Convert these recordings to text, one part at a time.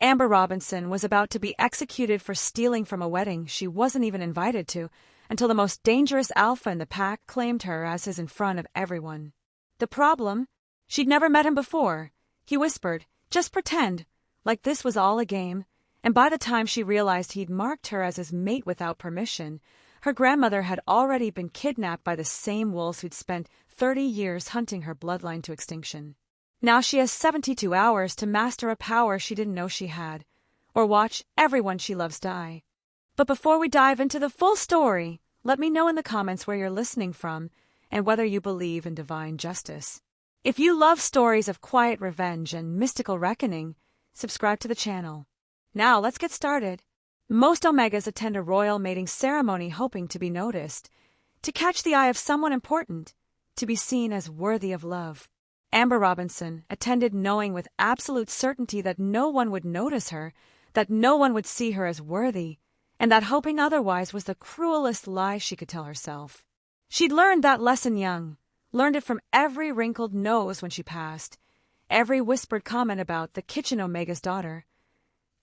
Amber Robinson was about to be executed for stealing from a wedding she wasn't even invited to, until the most dangerous alpha in the pack claimed her as his in front of everyone. The problem? She'd never met him before. He whispered, "Just pretend," like this was all a game, and by the time she realized he'd marked her as his mate without permission, her grandmother had already been kidnapped by the same wolves who'd spent 30 years hunting her bloodline to extinction. Now she has 72 hours to master a power she didn't know she had, or watch everyone she loves die. But before we dive into the full story, let me know in the comments where you're listening from and whether you believe in divine justice. If you love stories of quiet revenge and mystical reckoning, subscribe to the channel. Now let's get started. Most Omegas attend a royal mating ceremony hoping to be noticed, to catch the eye of someone important, to be seen as worthy of love. Amber Robinson attended knowing with absolute certainty that no one would notice her, that no one would see her as worthy, and that hoping otherwise was the cruelest lie she could tell herself. She'd learned that lesson young, learned it from every wrinkled nose when she passed, every whispered comment about the kitchen Omega's daughter,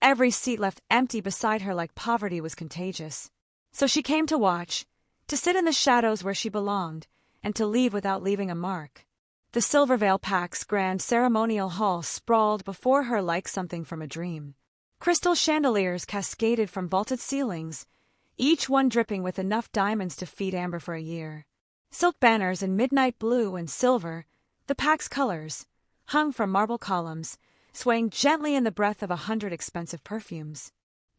every seat left empty beside her like poverty was contagious. So she came to watch, to sit in the shadows where she belonged, and to leave without leaving a mark. The Silvervale Pack's grand ceremonial hall sprawled before her like something from a dream. Crystal chandeliers cascaded from vaulted ceilings, each one dripping with enough diamonds to feed Amber for a year. Silk banners in midnight blue and silver, the Pack's colors, hung from marble columns, swaying gently in the breath of 100 expensive perfumes.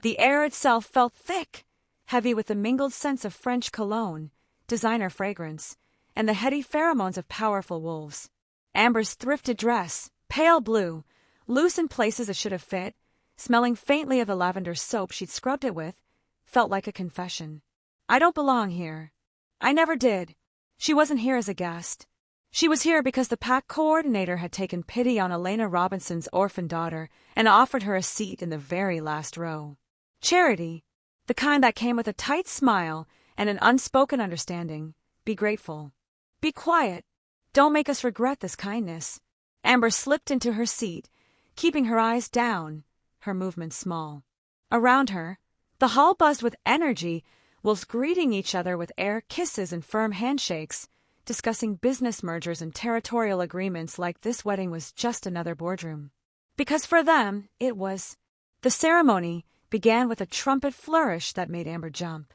The air itself felt thick, heavy with the mingled scents of French cologne, designer fragrance, and the heady pheromones of powerful wolves. Amber's thrifted dress, pale blue, loose in places it should have fit, smelling faintly of the lavender soap she'd scrubbed it with, felt like a confession. I don't belong here. I never did. She wasn't here as a guest. She was here because the pack coordinator had taken pity on Elena Robinson's orphan daughter and offered her a seat in the very last row. Charity, the kind that came with a tight smile and an unspoken understanding. Be grateful. Be quiet. Don't make us regret this kindness. Amber slipped into her seat, keeping her eyes down, her movements small. Around her, the hall buzzed with energy, wolves greeting each other with air kisses and firm handshakes, discussing business mergers and territorial agreements like this wedding was just another boardroom. Because for them, it was. The ceremony began with a trumpet flourish that made Amber jump.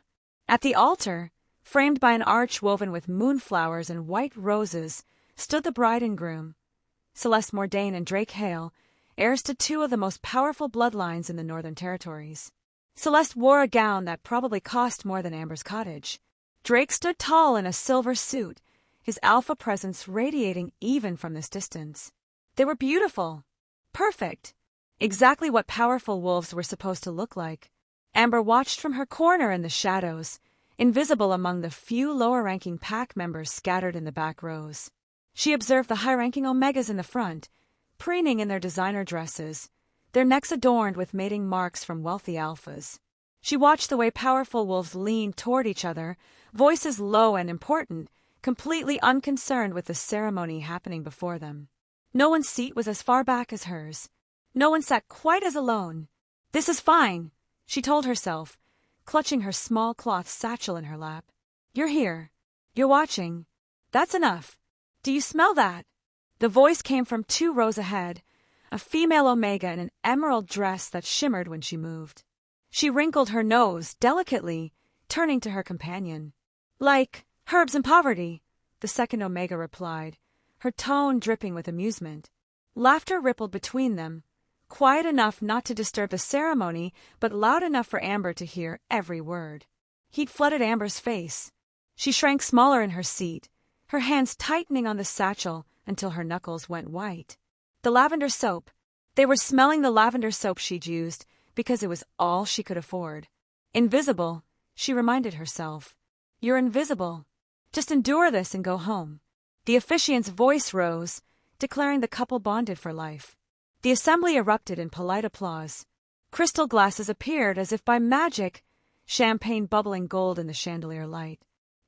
At the altar, framed by an arch woven with moonflowers and white roses, stood the bride and groom, Celeste Mordain and Drake Hale, heirs to two of the most powerful bloodlines in the Northern Territories. Celeste wore a gown that probably cost more than Amber's cottage. Drake stood tall in a silver suit, his alpha presence radiating even from this distance. They were beautiful. Perfect. Exactly what powerful wolves were supposed to look like. Amber watched from her corner in the shadows, invisible among the few lower-ranking pack members scattered in the back rows. She observed the high-ranking Omegas in the front, preening in their designer dresses, their necks adorned with mating marks from wealthy alphas. She watched the way powerful wolves leaned toward each other, voices low and important, completely unconcerned with the ceremony happening before them. No one's seat was as far back as hers. No one sat quite as alone. This is fine, she told herself, clutching her small cloth satchel in her lap. You're here. You're watching. That's enough. Do you smell that? The voice came from 2 rows ahead, a female Omega in an emerald dress that shimmered when she moved. She wrinkled her nose delicately, turning to her companion. Like herbs and poverty, the second Omega replied, her tone dripping with amusement. Laughter rippled between them, quiet enough not to disturb the ceremony, but loud enough for Amber to hear every word. Heat flooded Amber's face. She shrank smaller in her seat, her hands tightening on the satchel until her knuckles went white. The lavender soap. They were smelling the lavender soap she'd used because it was all she could afford. Invisible, she reminded herself. You're invisible. Just endure this and go home. The officiant's voice rose, declaring the couple bonded for life. The assembly erupted in polite applause. Crystal glasses appeared as if by magic, champagne bubbling gold in the chandelier light.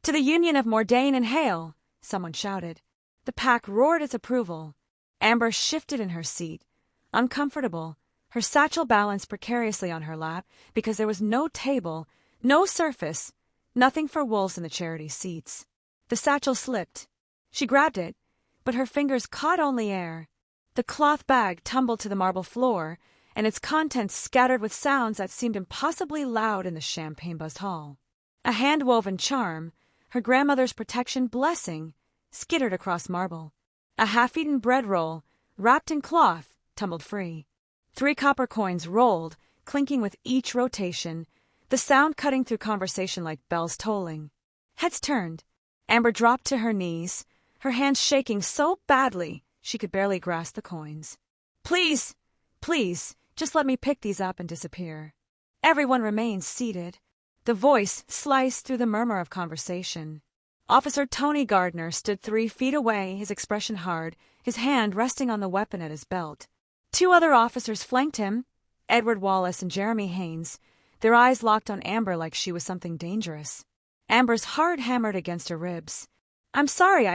To the union of Mordain and Hale, someone shouted. The pack roared its approval. Amber shifted in her seat, uncomfortable, Her satchel balanced precariously on her lap because there was no table, no surface, nothing for wolves in the charity seats. The satchel slipped. She grabbed it, but her fingers caught only air. The cloth bag tumbled to the marble floor, and its contents scattered with sounds that seemed impossibly loud in the champagne-buzzed hall. A hand-woven charm, her grandmother's protection blessing, skittered across marble. A half-eaten bread roll, wrapped in cloth, tumbled free. 3 copper coins rolled, clinking with each rotation, the sound cutting through conversation like bells tolling. Heads turned. Amber dropped to her knees, her hands shaking so badly she could barely grasp the coins. Please, please, just let me pick these up and disappear. Everyone remained seated. The voice sliced through the murmur of conversation. Officer Tony Gardner stood 3 feet away, his expression hard, his hand resting on the weapon at his belt. 2 other officers flanked him, Edward Wallace and Jeremy Haynes, their eyes locked on Amber like she was something dangerous. Amber's heart hammered against her ribs. I'm sorry,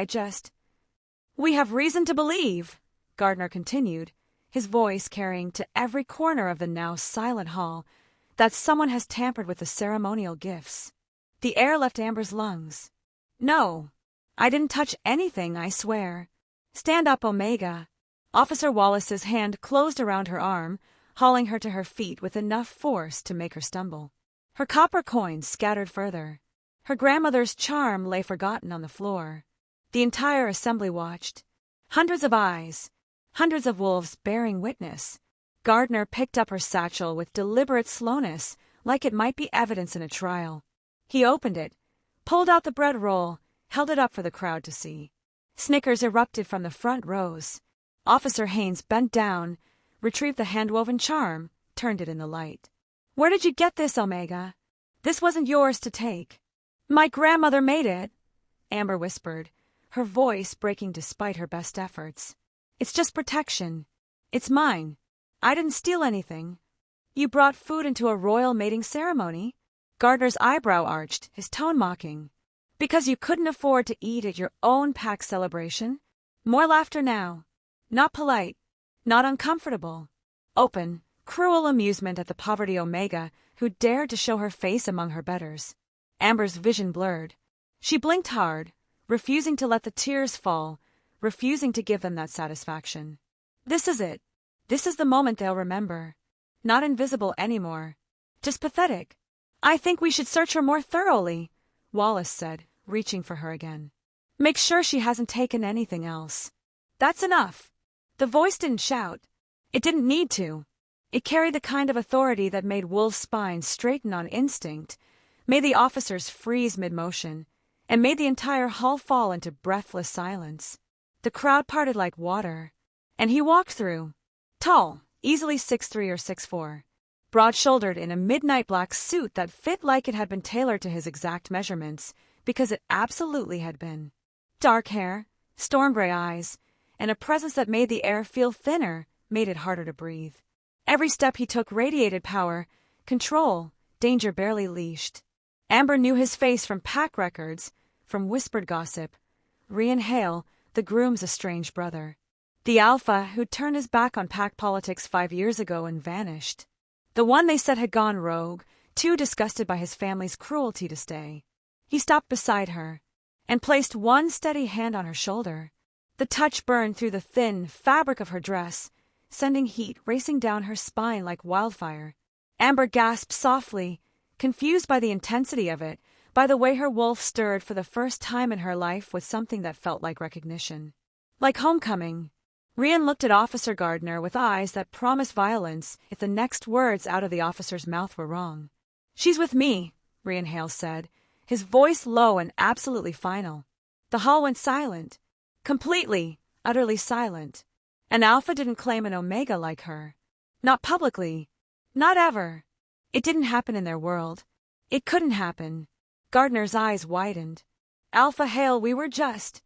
We have reason to believe, Gardner continued, his voice carrying to every corner of the now silent hall, that someone has tampered with the ceremonial gifts. The air left Amber's lungs. No, I didn't touch anything, I swear. Stand up, Omega. Officer Wallace's hand closed around her arm, hauling her to her feet with enough force to make her stumble. Her copper coins scattered further. Her grandmother's charm lay forgotten on the floor. The entire assembly watched. Hundreds of eyes, hundreds of wolves bearing witness. Gardner picked up her satchel with deliberate slowness, like it might be evidence in a trial. He opened it, pulled out the bread roll, held it up for the crowd to see. Snickers erupted from the front rows. Officer Haynes bent down, retrieved the hand-woven charm, turned it in the light. Where did you get this, Omega? This wasn't yours to take. My grandmother made it, Amber whispered, her voice breaking despite her best efforts. It's just protection. It's mine. I didn't steal anything. You brought food into a royal mating ceremony? Gardner's eyebrow arched, his tone mocking. Because you couldn't afford to eat at your own pack celebration? More laughter now. Not polite. Not uncomfortable. Open, cruel amusement at the poverty Omega who dared to show her face among her betters. Amber's vision blurred. She blinked hard, refusing to let the tears fall, refusing to give them that satisfaction. This is it. This is the moment they'll remember. Not invisible anymore. Just pathetic. I think we should search her more thoroughly, Wallace said, reaching for her again. Make sure she hasn't taken anything else. That's enough. The voice didn't shout. It didn't need to. It carried the kind of authority that made wolves' spines straighten on instinct, made the officers freeze mid-motion, and made the entire hall fall into breathless silence. The crowd parted like water, and he walked through. Tall, easily 6'3" or 6'4", broad-shouldered in a midnight black suit that fit like it had been tailored to his exact measurements, because it absolutely had been. Dark hair, storm-gray eyes, and a presence that made the air feel thinner, made it harder to breathe. Every step he took radiated power, control, danger barely leashed. Amber knew his face from pack records, from whispered gossip. Rian Hale, the groom's estranged brother. The alpha who'd turned his back on pack politics 5 years ago and vanished. The one they said had gone rogue, too disgusted by his family's cruelty to stay. He stopped beside her and placed one steady hand on her shoulder. The touch burned through the thin fabric of her dress, sending heat racing down her spine like wildfire. Amber gasped softly, confused by the intensity of it, by the way her wolf stirred for the first time in her life with something that felt like recognition. Like homecoming. Rian looked at Officer Gardner with eyes that promised violence if the next words out of the officer's mouth were wrong. She's with me, Rian Hale said, his voice low and absolutely final. The hall went silent. Completely, utterly silent. An alpha didn't claim an omega like her. Not publicly. Not ever. It didn't happen in their world. It couldn't happen. Gardner's eyes widened. Alpha Hale, we were just.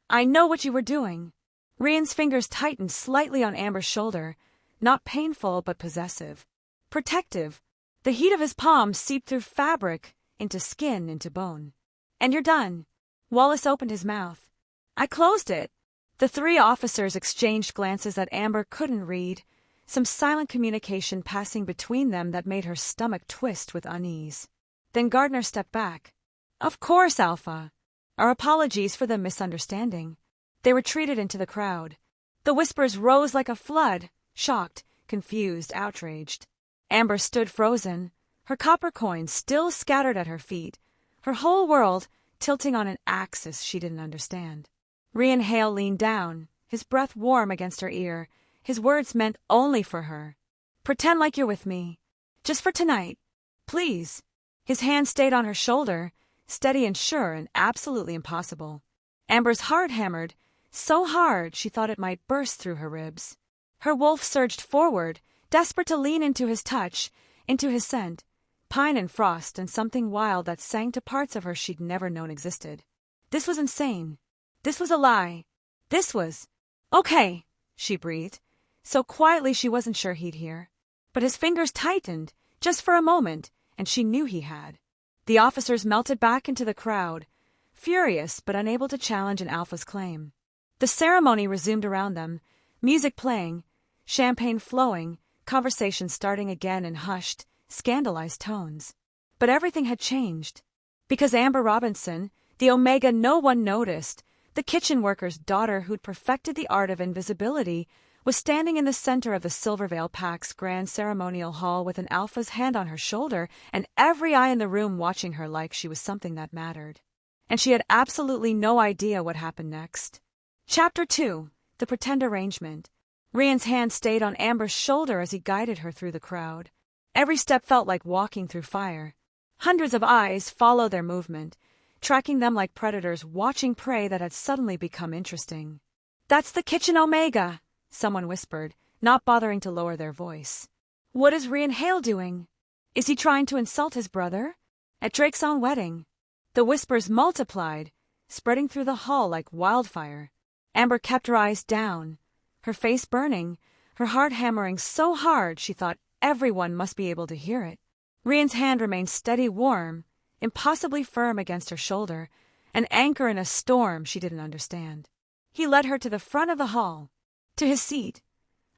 I know what you were doing. Rian's fingers tightened slightly on Amber's shoulder, not painful but possessive. Protective. The heat of his palm seeped through fabric, into skin, into bone. And you're done. Wallace opened his mouth. I closed it. The 3 officers exchanged glances that Amber couldn't read, some silent communication passing between them that made her stomach twist with unease. Then Gardner stepped back. "Of course, Alpha. Our apologies for the misunderstanding." They retreated into the crowd. The whispers rose like a flood, shocked, confused, outraged. Amber stood frozen, her copper coins still scattered at her feet, her whole world tilting on an axis she didn't understand. Rian Hale leaned down, his breath warm against her ear, his words meant only for her. "Pretend like you're with me. Just for tonight. Please." His hand stayed on her shoulder, steady and sure and absolutely impossible. Amber's heart hammered, so hard she thought it might burst through her ribs. Her wolf surged forward, desperate to lean into his touch, into his scent, pine and frost and something wild that sang to parts of her she'd never known existed. This was insane. This was a lie. This was... "Okay," she breathed, so quietly she wasn't sure he'd hear. But his fingers tightened, just for a moment, and she knew he had. The officers melted back into the crowd, furious but unable to challenge an Alpha's claim. The ceremony resumed around them, music playing, champagne flowing, conversation starting again in hushed, scandalized tones. But everything had changed. Because Amber Robinson, the Omega no one noticed, the kitchen worker's daughter who'd perfected the art of invisibility, was standing in the center of the Silvervale Pack's grand ceremonial hall with an Alpha's hand on her shoulder and every eye in the room watching her like she was something that mattered. And she had absolutely no idea what happened next. Chapter 2. The Pretend Arrangement. Rian's hand stayed on Amber's shoulder as he guided her through the crowd. Every step felt like walking through fire. Hundreds of eyes followed their movement, tracking them like predators watching prey that had suddenly become interesting. "That's the kitchen Omega," someone whispered, not bothering to lower their voice. "What is Rian Hale doing? Is he trying to insult his brother? At Drake's own wedding?" The whispers multiplied, spreading through the hall like wildfire. Amber kept her eyes down, her face burning, her heart hammering so hard she thought everyone must be able to hear it. Rian's hand remained steady, warm, impossibly firm against her shoulder, an anchor in a storm she didn't understand. He led her to the front of the hall, to his seat,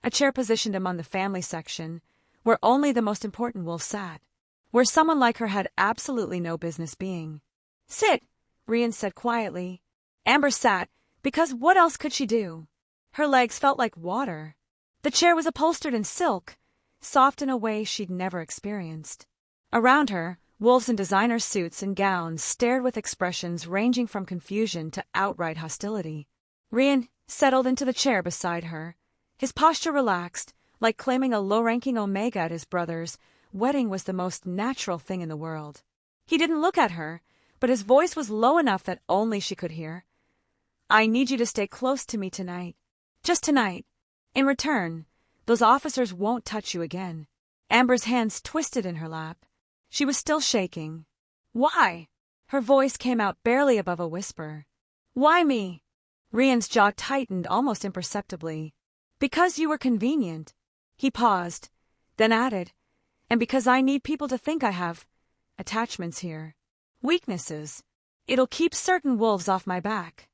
a chair positioned among the family section, where only the most important wolf sat, where someone like her had absolutely no business being. "Sit," Rian said quietly. Amber sat, because what else could she do? Her legs felt like water. The chair was upholstered in silk, soft in a way she'd never experienced. Around her, wolves in designer suits and gowns stared with expressions ranging from confusion to outright hostility. Rian settled into the chair beside her, his posture relaxed, like claiming a low-ranking Omega at his brother's wedding was the most natural thing in the world. He didn't look at her, but his voice was low enough that only she could hear. "I need you to stay close to me tonight. Just tonight. In return, those officers won't touch you again." Amber's hands twisted in her lap. She was still shaking. "Why?" Her voice came out barely above a whisper. "Why me?" Rian's jaw tightened almost imperceptibly. "Because you were convenient." He paused, then added, "And because I need people to think I have attachments here. Weaknesses. It'll keep certain wolves off my back."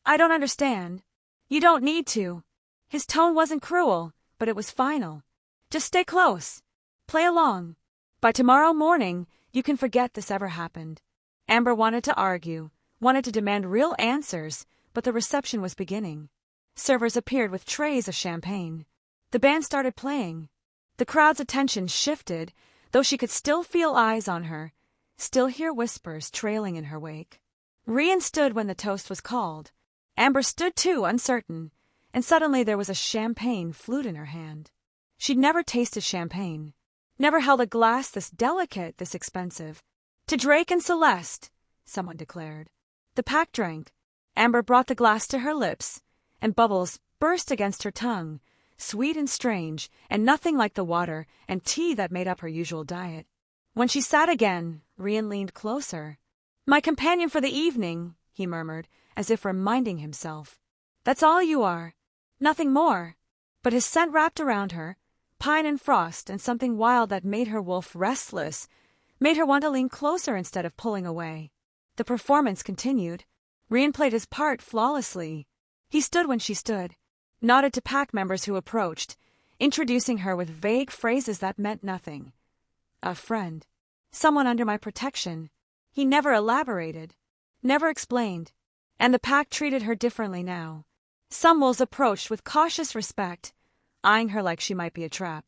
"I don't understand." "You don't need to." His tone wasn't cruel, but it was final. "Just stay close. Play along. By tomorrow morning, you can forget this ever happened." Amber wanted to argue, wanted to demand real answers, but the reception was beginning. Servers appeared with trays of champagne. The band started playing. The crowd's attention shifted, though she could still feel eyes on her, still hear whispers trailing in her wake. Rian stood when the toast was called. Amber stood too, uncertain, and suddenly there was a champagne flute in her hand. She'd never tasted champagne, never held a glass this delicate, this expensive. "To Drake and Celeste," someone declared. The pack drank. Amber brought the glass to her lips, and bubbles burst against her tongue, sweet and strange, and nothing like the water and tea that made up her usual diet. When she sat again, Rian leaned closer. "My companion for the evening," he murmured, as if reminding himself. "That's all you are. Nothing more." But his scent wrapped around her, pine and frost and something wild that made her wolf restless, made her want to lean closer instead of pulling away. The performance continued. Rian played his part flawlessly. He stood when she stood, nodded to pack members who approached, introducing her with vague phrases that meant nothing. A friend. Someone under my protection. He never elaborated. Never explained. And the pack treated her differently now. Some wolves approached with cautious respect, eyeing her like she might be a trap.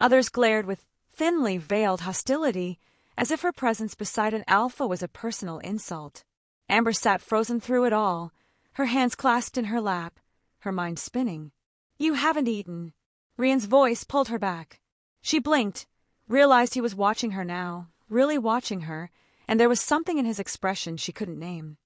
Others glared with thinly veiled hostility, as if her presence beside an alpha was a personal insult. Amber sat frozen through it all, her hands clasped in her lap, her mind spinning. You haven't eaten. Rian's voice pulled her back. She blinked, realized he was watching her now, really watching her, and there was something in his expression she couldn't name.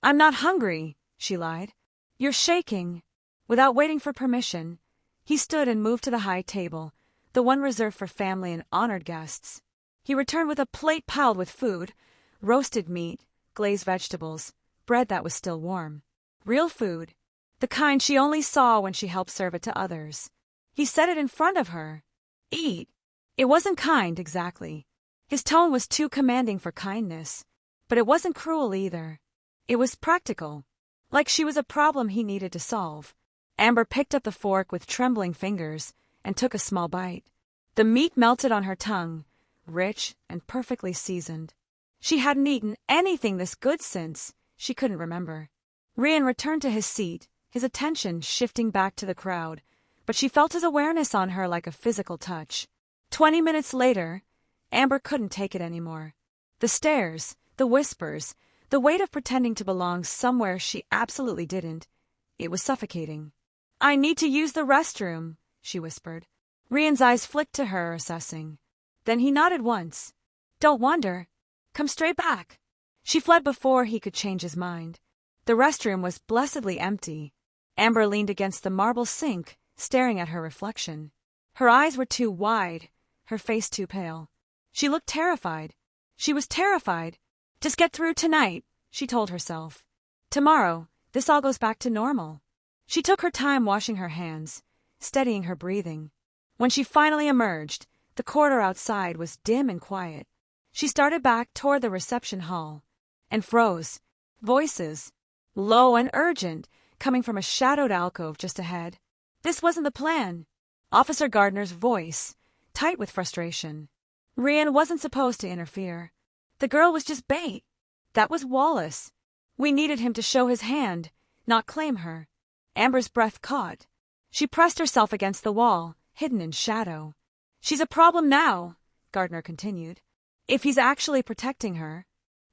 I'm not hungry, she lied. You're shaking. Without waiting for permission, he stood and moved to the high table, the one reserved for family and honored guests. He returned with a plate piled with food, roasted meat, glazed vegetables, bread that was still warm. Real food, the kind she only saw when she helped serve it to others. He set it in front of her. Eat. It wasn't kind, exactly. His tone was too commanding for kindness, but it wasn't cruel either. It was practical, like she was a problem he needed to solve. Amber picked up the fork with trembling fingers and took a small bite. The meat melted on her tongue, rich and perfectly seasoned. She hadn't eaten anything this good since she couldn't remember. Rian returned to his seat, his attention shifting back to the crowd, but she felt his awareness on her like a physical touch. 20 minutes later, Amber couldn't take it anymore. The stares, the whispers, the weight of pretending to belong somewhere she absolutely didn't. It was suffocating. I need to use the restroom, she whispered. Rian's eyes flicked to her, assessing. Then he nodded once. Don't wander. Come straight back. She fled before he could change his mind. The restroom was blessedly empty. Amber leaned against the marble sink, staring at her reflection. Her eyes were too wide, her face too pale. She looked terrified. She was terrified. Just get through tonight, she told herself. Tomorrow, this all goes back to normal. She took her time washing her hands, steadying her breathing. When she finally emerged, the corridor outside was dim and quiet. She started back toward the reception hall and froze. Voices, low and urgent, coming from a shadowed alcove just ahead. This wasn't the plan. Officer Gardner's voice, tight with frustration. Rian wasn't supposed to interfere. The girl was just bait. That was Wallace. We needed him to show his hand, not claim her. Amber's breath caught. She pressed herself against the wall, hidden in shadow. She's a problem now, Gardner continued. If he's actually protecting her.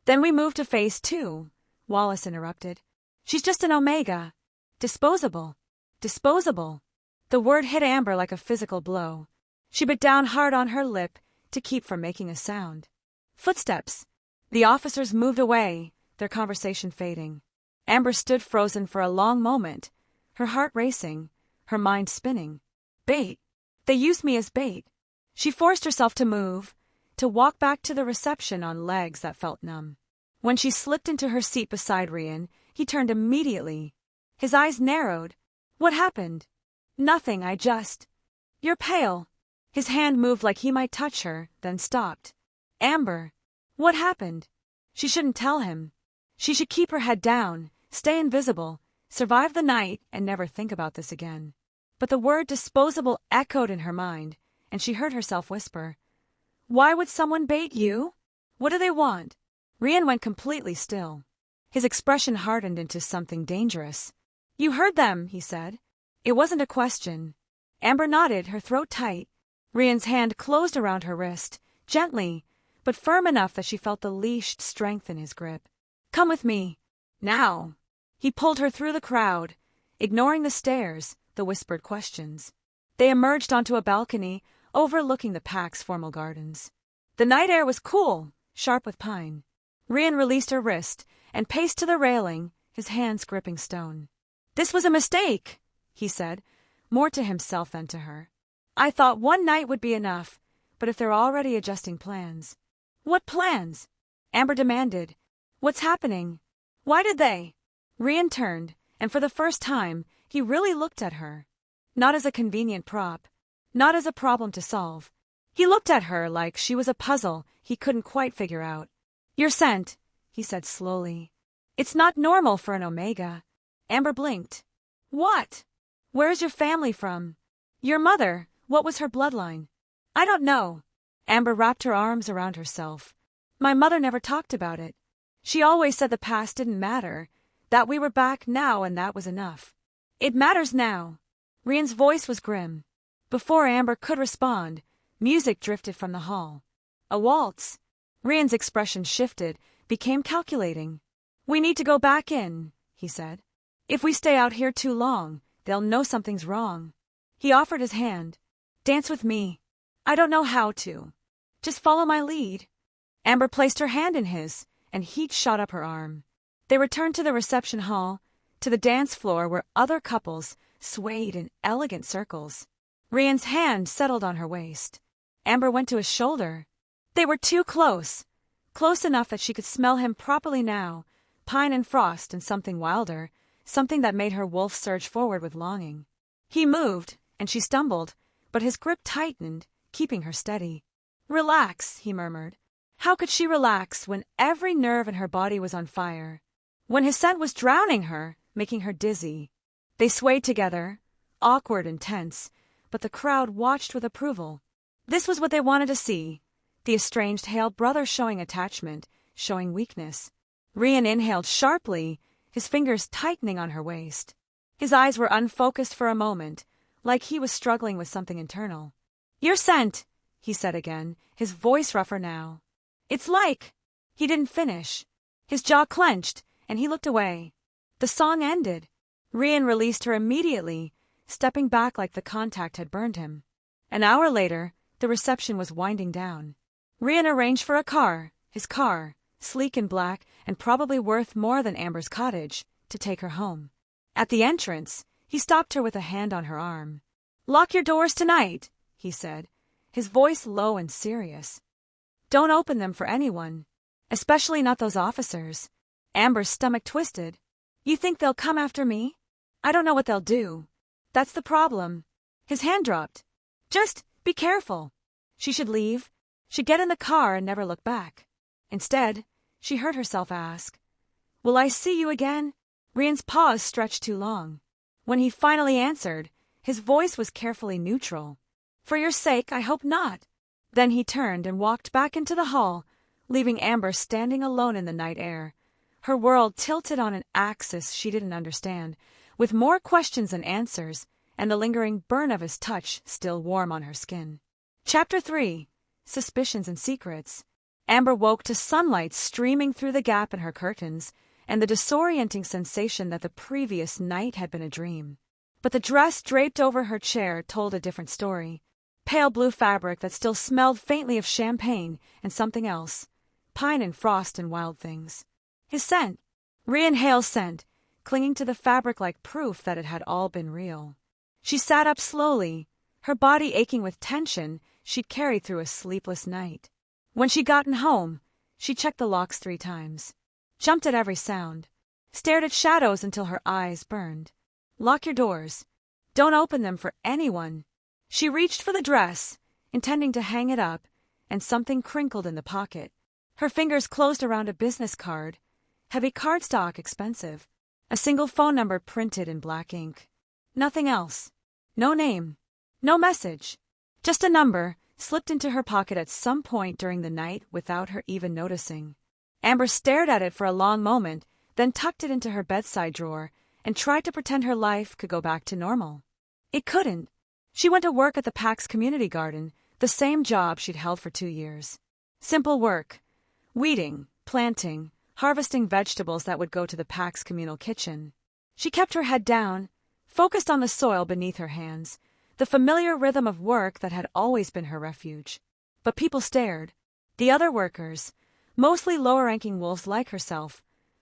Then we move to phase 2, Wallace interrupted. She's just an Omega. Disposable. Disposable. The word hit Amber like a physical blow. She bit down hard on her lip to keep from making a sound. Footsteps. The officers moved away, their conversation fading. Amber stood frozen for a long moment, her heart racing, her mind spinning. Bait. They used me as bait. She forced herself to move, to walk back to the reception on legs that felt numb. When she slipped into her seat beside Rian, he turned immediately. His eyes narrowed. What happened? Nothing, You're pale. His hand moved like he might touch her, then stopped. Amber. What happened? She shouldn't tell him. She should keep her head down, stay invisible, survive the night, and never think about this again. But the word disposable echoed in her mind, and she heard herself whisper, Why would someone bait you? What do they want? Rian went completely still. His expression hardened into something dangerous. You heard them, he said. It wasn't a question. Amber nodded, her throat tight. Rian's hand closed around her wrist, gently, but firm enough that she felt the leash strengthen his grip. Come with me. Now. He pulled her through the crowd, ignoring the stares, the whispered questions. They emerged onto a balcony, overlooking the pack's formal gardens. The night air was cool, sharp with pine. Rian released her wrist and paced to the railing, his hands gripping stone. This was a mistake, he said, more to himself than to her. I thought one night would be enough, but if they're already adjusting plans. What plans? Amber demanded. What's happening? Why did they? Rian turned, and for the first time, he really looked at her. Not as a convenient prop, not as a problem to solve. He looked at her like she was a puzzle he couldn't quite figure out. You're sent, he said slowly. It's not normal for an Omega. Amber blinked. What? Where's your family from? Your mother, What was her bloodline? I don't know. Amber wrapped her arms around herself. My mother never talked about it. She always said the past didn't matter, that we were back now and that was enough. It matters now. Rian's voice was grim. Before Amber could respond, music drifted from the hall. A waltz. Rian's expression shifted, became calculating. We need to go back in, he said. If we stay out here too long, they'll know something's wrong. He offered his hand. Dance with me. I don't know how to. Just follow my lead. Amber placed her hand in his, and heat shot up her arm. They returned to the reception hall, to the dance floor where other couples swayed in elegant circles. Rian's hand settled on her waist. Amber went to his shoulder. They were too close. Close enough that she could smell him properly now, pine and frost and something wilder, something that made her wolf surge forward with longing. He moved, and she stumbled, but his grip tightened, keeping her steady. Relax, he murmured. How could she relax when every nerve in her body was on fire? When his scent was drowning her, making her dizzy. They swayed together, awkward and tense, but the crowd watched with approval. This was what they wanted to see. The estranged Hale brother showing attachment, showing weakness. Rian inhaled sharply, his fingers tightening on her waist. His eyes were unfocused for a moment, like he was struggling with something internal. You're sent, he said again, his voice rougher now. It's like... He didn't finish. His jaw clenched, and he looked away. The song ended. Rian released her immediately, stepping back like the contact had burned him. An hour later, the reception was winding down. Rian arranged for a car, his car, sleek and black and probably worth more than Amber's cottage, to take her home. At the entrance, he stopped her with a hand on her arm. Lock your doors tonight, he said, his voice low and serious. Don't open them for anyone, especially not those officers. Amber's stomach twisted. You think they'll come after me? I don't know what they'll do. That's the problem. His hand dropped. Just be careful. She should leave. She'd get in the car and never look back. Instead, she heard herself ask, Will I see you again? Rian's pause stretched too long. When he finally answered, his voice was carefully neutral. For your sake, I hope not. Then he turned and walked back into the hall, leaving Amber standing alone in the night air. Her world tilted on an axis she didn't understand, with more questions than answers, and the lingering burn of his touch still warm on her skin. Chapter 3. Suspicions and Secrets. Amber woke to sunlight streaming through the gap in her curtains, and the disorienting sensation that the previous night had been a dream. But the dress draped over her chair told a different story. Pale blue fabric that still smelled faintly of champagne and something else, pine and frost and wild things. His scent, Rian Hale's scent, clinging to the fabric like proof that it had all been real. She sat up slowly, her body aching with tension she'd carried through a sleepless night. When she'd gotten home, she checked the locks 3 times, jumped at every sound, stared at shadows until her eyes burned. Lock your doors. Don't open them for anyone. She reached for the dress, intending to hang it up, and something crinkled in the pocket. Her fingers closed around a business card, heavy cardstock, expensive. A single phone number printed in black ink. Nothing else. No name. No message. Just a number, slipped into her pocket at some point during the night without her even noticing. Amber stared at it for a long moment, then tucked it into her bedside drawer and tried to pretend her life could go back to normal. It couldn't. She went to work at the PAC's community garden, the same job she'd held for 2 years. Simple work. Weeding, planting, harvesting vegetables that would go to the PAC's communal kitchen. She kept her head down, focused on the soil beneath her hands, the familiar rhythm of work that had always been her refuge. But people stared. The other workers, mostly lower-ranking wolves like herself,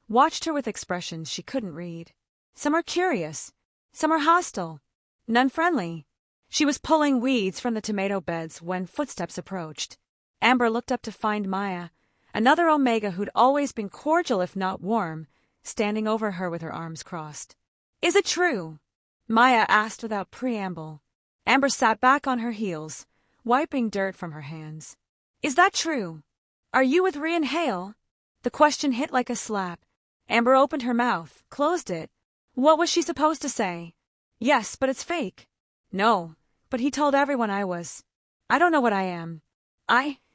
watched her with expressions she couldn't read. Some are curious, some are hostile, none friendly. She was pulling weeds from the tomato beds when footsteps approached. Amber looked up to find Maya, another Omega who'd always been cordial if not warm, standing over her with her arms crossed. Is it true? Maya asked without preamble. Amber sat back on her heels, wiping dirt from her hands. Is that true? Are you with Rian Hale? The question hit like a slap. Amber opened her mouth, closed it. What was she supposed to say? Yes, but it's fake. No, But he told everyone I don't know what I am.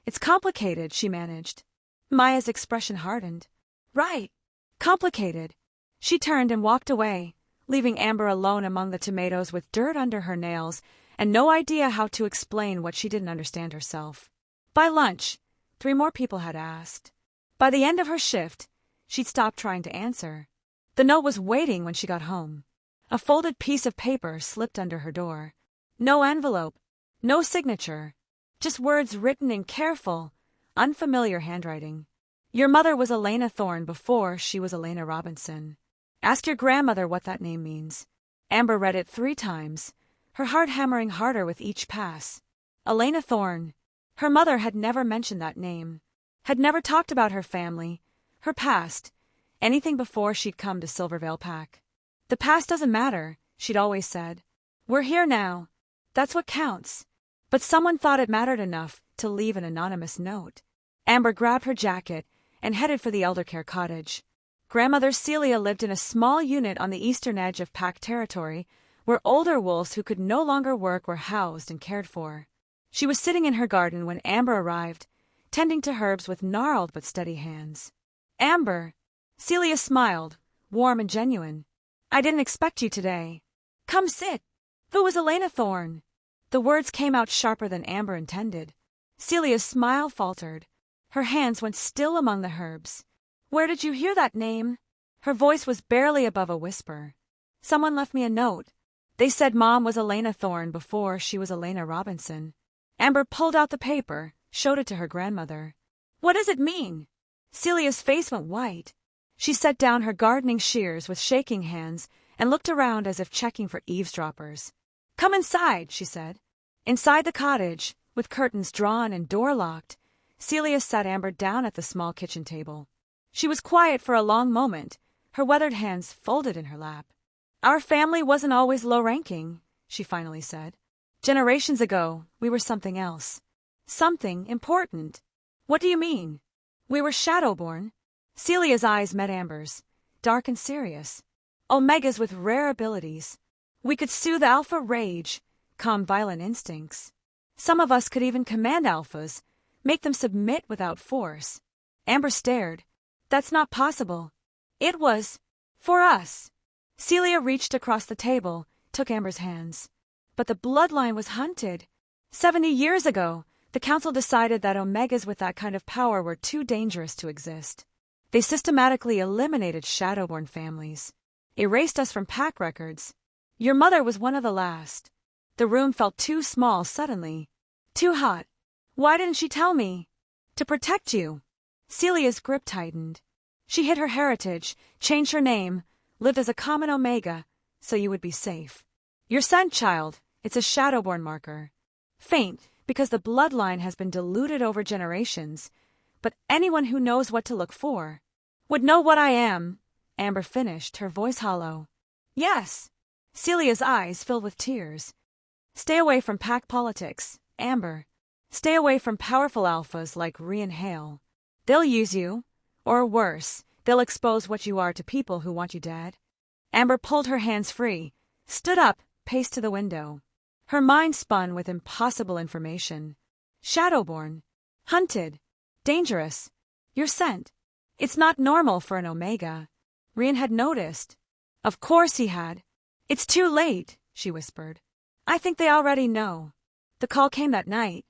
It's complicated, she managed. Maya's expression hardened. Right. Complicated. She turned and walked away, leaving Amber alone among the tomatoes with dirt under her nails and no idea how to explain what she didn't understand herself. By lunch, 3 more people had asked. By the end of her shift, she'd stopped trying to answer. The note was waiting when she got home. A folded piece of paper slipped under her door. No envelope, no signature, just words written in careful, unfamiliar handwriting. Your mother was Elena Thorne before she was Elena Robinson. Ask your grandmother what that name means. Amber read it 3 times, her heart hammering harder with each pass. Elena Thorne. Her mother had never mentioned that name, had never talked about her family, her past, anything before she'd come to Silvervale Pack. The past doesn't matter, she'd always said. We're here now. That's what counts. But someone thought it mattered enough to leave an anonymous note. Amber grabbed her jacket and headed for the eldercare cottage. Grandmother Celia lived in a small unit on the eastern edge of Pack territory, where older wolves who could no longer work were housed and cared for. She was sitting in her garden when Amber arrived, tending to herbs with gnarled but steady hands. Amber! Celia smiled, warm and genuine. I didn't expect you today. Come sit. Who was Elena Thorne? The words came out sharper than Amber intended. Celia's smile faltered. Her hands went still among the herbs. Where did you hear that name? Her voice was barely above a whisper. Someone left me a note. They said Mom was Elena Thorne before she was Elena Robinson. Amber pulled out the paper, showed it to her grandmother. What does it mean? Celia's face went white. She set down her gardening shears with shaking hands and looked around as if checking for eavesdroppers. Come inside, she said. Inside the cottage, with curtains drawn and door locked, Celia sat Amber down at the small kitchen table. She was quiet for a long moment, her weathered hands folded in her lap. Our family wasn't always low-ranking, she finally said. Generations ago, we were something else. Something important. What do you mean? We were Shadowborn. Celia's eyes met Amber's, dark and serious. Omegas with rare abilities. We could soothe alpha rage, calm violent instincts. Some of us could even command alphas, make them submit without force. Amber stared. That's not possible. It was. For us. Celia reached across the table, took Amber's hands. But the bloodline was hunted. 70 years ago, the council decided that Omegas with that kind of power were too dangerous to exist. They systematically eliminated Shadowborn families. Erased us from Pack records. Your mother was one of the last. The room felt too small suddenly. Too hot. Why didn't she tell me? To protect you. Celia's grip tightened. She hid her heritage, changed her name, lived as a common Omega, so you would be safe. Your scent, child, it's a Shadowborn marker. Faint, because the bloodline has been diluted over generations, but anyone who knows what to look for would know what I am, Amber finished, her voice hollow. Yes. Celia's eyes filled with tears. Stay away from Pack politics, Amber. Stay away from powerful alphas like Rian Hale. They'll use you. Or worse, they'll expose what you are to people who want you dead. Amber pulled her hands free, stood up, paced to the window. Her mind spun with impossible information. Shadowborn. Hunted. Dangerous. Your scent. It's not normal for an Omega. Rian had noticed. Of course he had. It's too late, she whispered. I think they already know. The call came that night.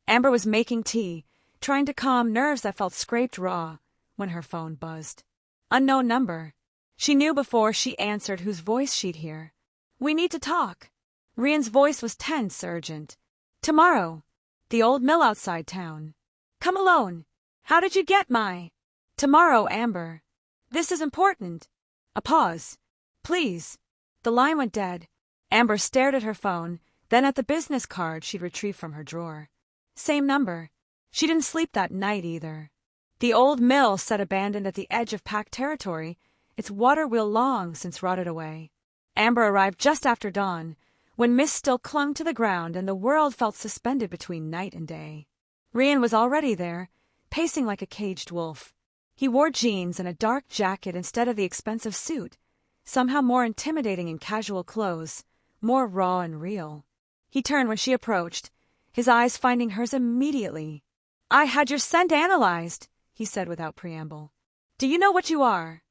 Amber was making tea, trying to calm nerves that felt scraped raw, when her phone buzzed. Unknown number. She knew before she answered whose voice she'd hear. We need to talk. Rian's voice was tense, urgent. Tomorrow. The old mill outside town. Come alone. How did you get my? Tomorrow, Amber. This is important. A pause. Please. The line went dead. Amber stared at her phone, then at the business card she'd retrieved from her drawer. Same number. She didn't sleep that night either. The old mill sat abandoned at the edge of Pack territory, its water wheel long since rotted away. Amber arrived just after dawn, when mist still clung to the ground and the world felt suspended between night and day. Rian was already there, pacing like a caged wolf. He wore jeans and a dark jacket instead of the expensive suit, somehow more intimidating in casual clothes, more raw and real. He turned when she approached, his eyes finding hers immediately. "I had your scent analyzed," he said without preamble. "Do you know what you are?"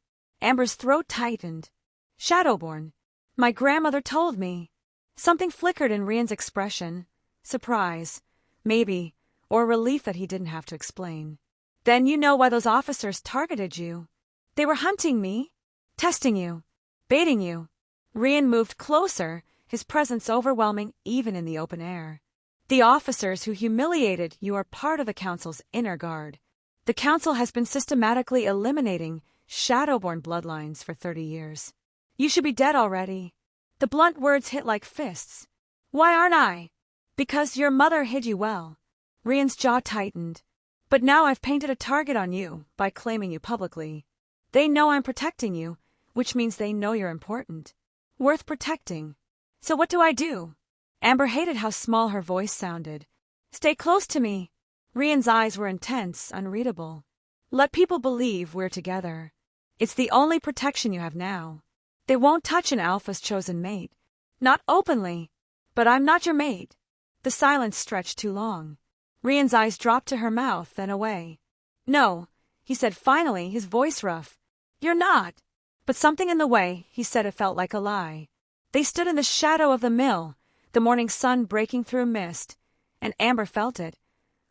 Amber's throat tightened. "Shadowborn. My grandmother told me." Something flickered in Rian's expression. Surprise, maybe, or relief that he didn't have to explain. "Then you know why those officers targeted you. They were hunting me, testing you, baiting you." Rian moved closer, his presence overwhelming even in the open air. "The officers who humiliated you are part of the Council's inner guard. The Council has been systematically eliminating Shadowborn bloodlines for 30 years. You should be dead already." The blunt words hit like fists. "Why aren't I?" "Because your mother hid you well." Rian's jaw tightened. "But now I've painted a target on you by claiming you publicly. They know I'm protecting you, which means they know you're important. Worth protecting. So what do I do?" Amber hated how small her voice sounded. "Stay close to me." Rian's eyes were intense, unreadable. "Let people believe we're together. It's the only protection you have now. They won't touch an alpha's chosen mate. Not openly. But I'm not your mate." The silence stretched too long. Rian's eyes dropped to her mouth, then away. "No," he said finally, his voice rough. "You're not." But something in the way he said it felt like a lie. They stood in the shadow of the mill, the morning sun breaking through mist, and Amber felt it.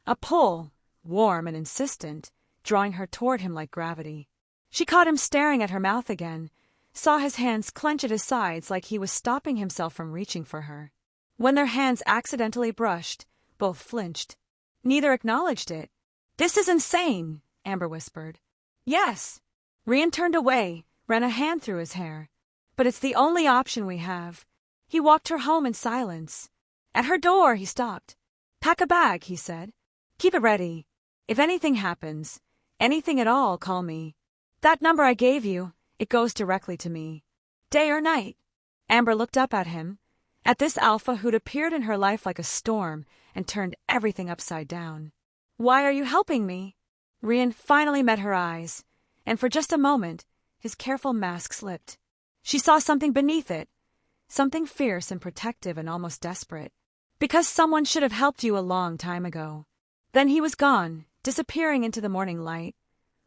A pull, warm and insistent, drawing her toward him like gravity. She caught him staring at her mouth again, saw his hands clench at his sides like he was stopping himself from reaching for her. When their hands accidentally brushed, both flinched. Neither acknowledged it. "This is insane," Amber whispered. "Yes." Rian turned away, ran a hand through his hair. "But it's the only option we have." He walked her home in silence. At her door, he stopped. "Pack a bag," he said. "Keep it ready. If anything happens, anything at all, call me. That number I gave you, it goes directly to me. Day or night." Amber looked up at him, at this alpha who'd appeared in her life like a storm and turned everything upside down. "Why are you helping me?" Rian finally met her eyes, and for just a moment, his careful mask slipped. She saw something beneath it, something fierce and protective and almost desperate. "Because someone should have helped you a long time ago." Then he was gone, disappearing into the morning light,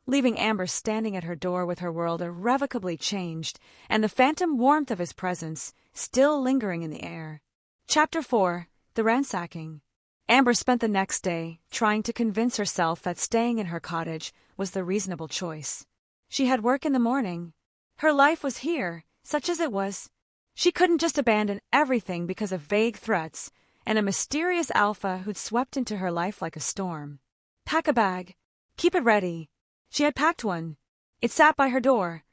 leaving Amber standing at her door with her world irrevocably changed and the phantom warmth of his presence still lingering in the air. Chapter 4. The Ransacking. Amber spent the next day trying to convince herself that staying in her cottage was the reasonable choice. She had work in the morning. Her life was here, such as it was. She couldn't just abandon everything because of vague threats and a mysterious alpha who'd swept into her life like a storm. Pack a bag. Keep it ready. She had packed one. It sat by her door,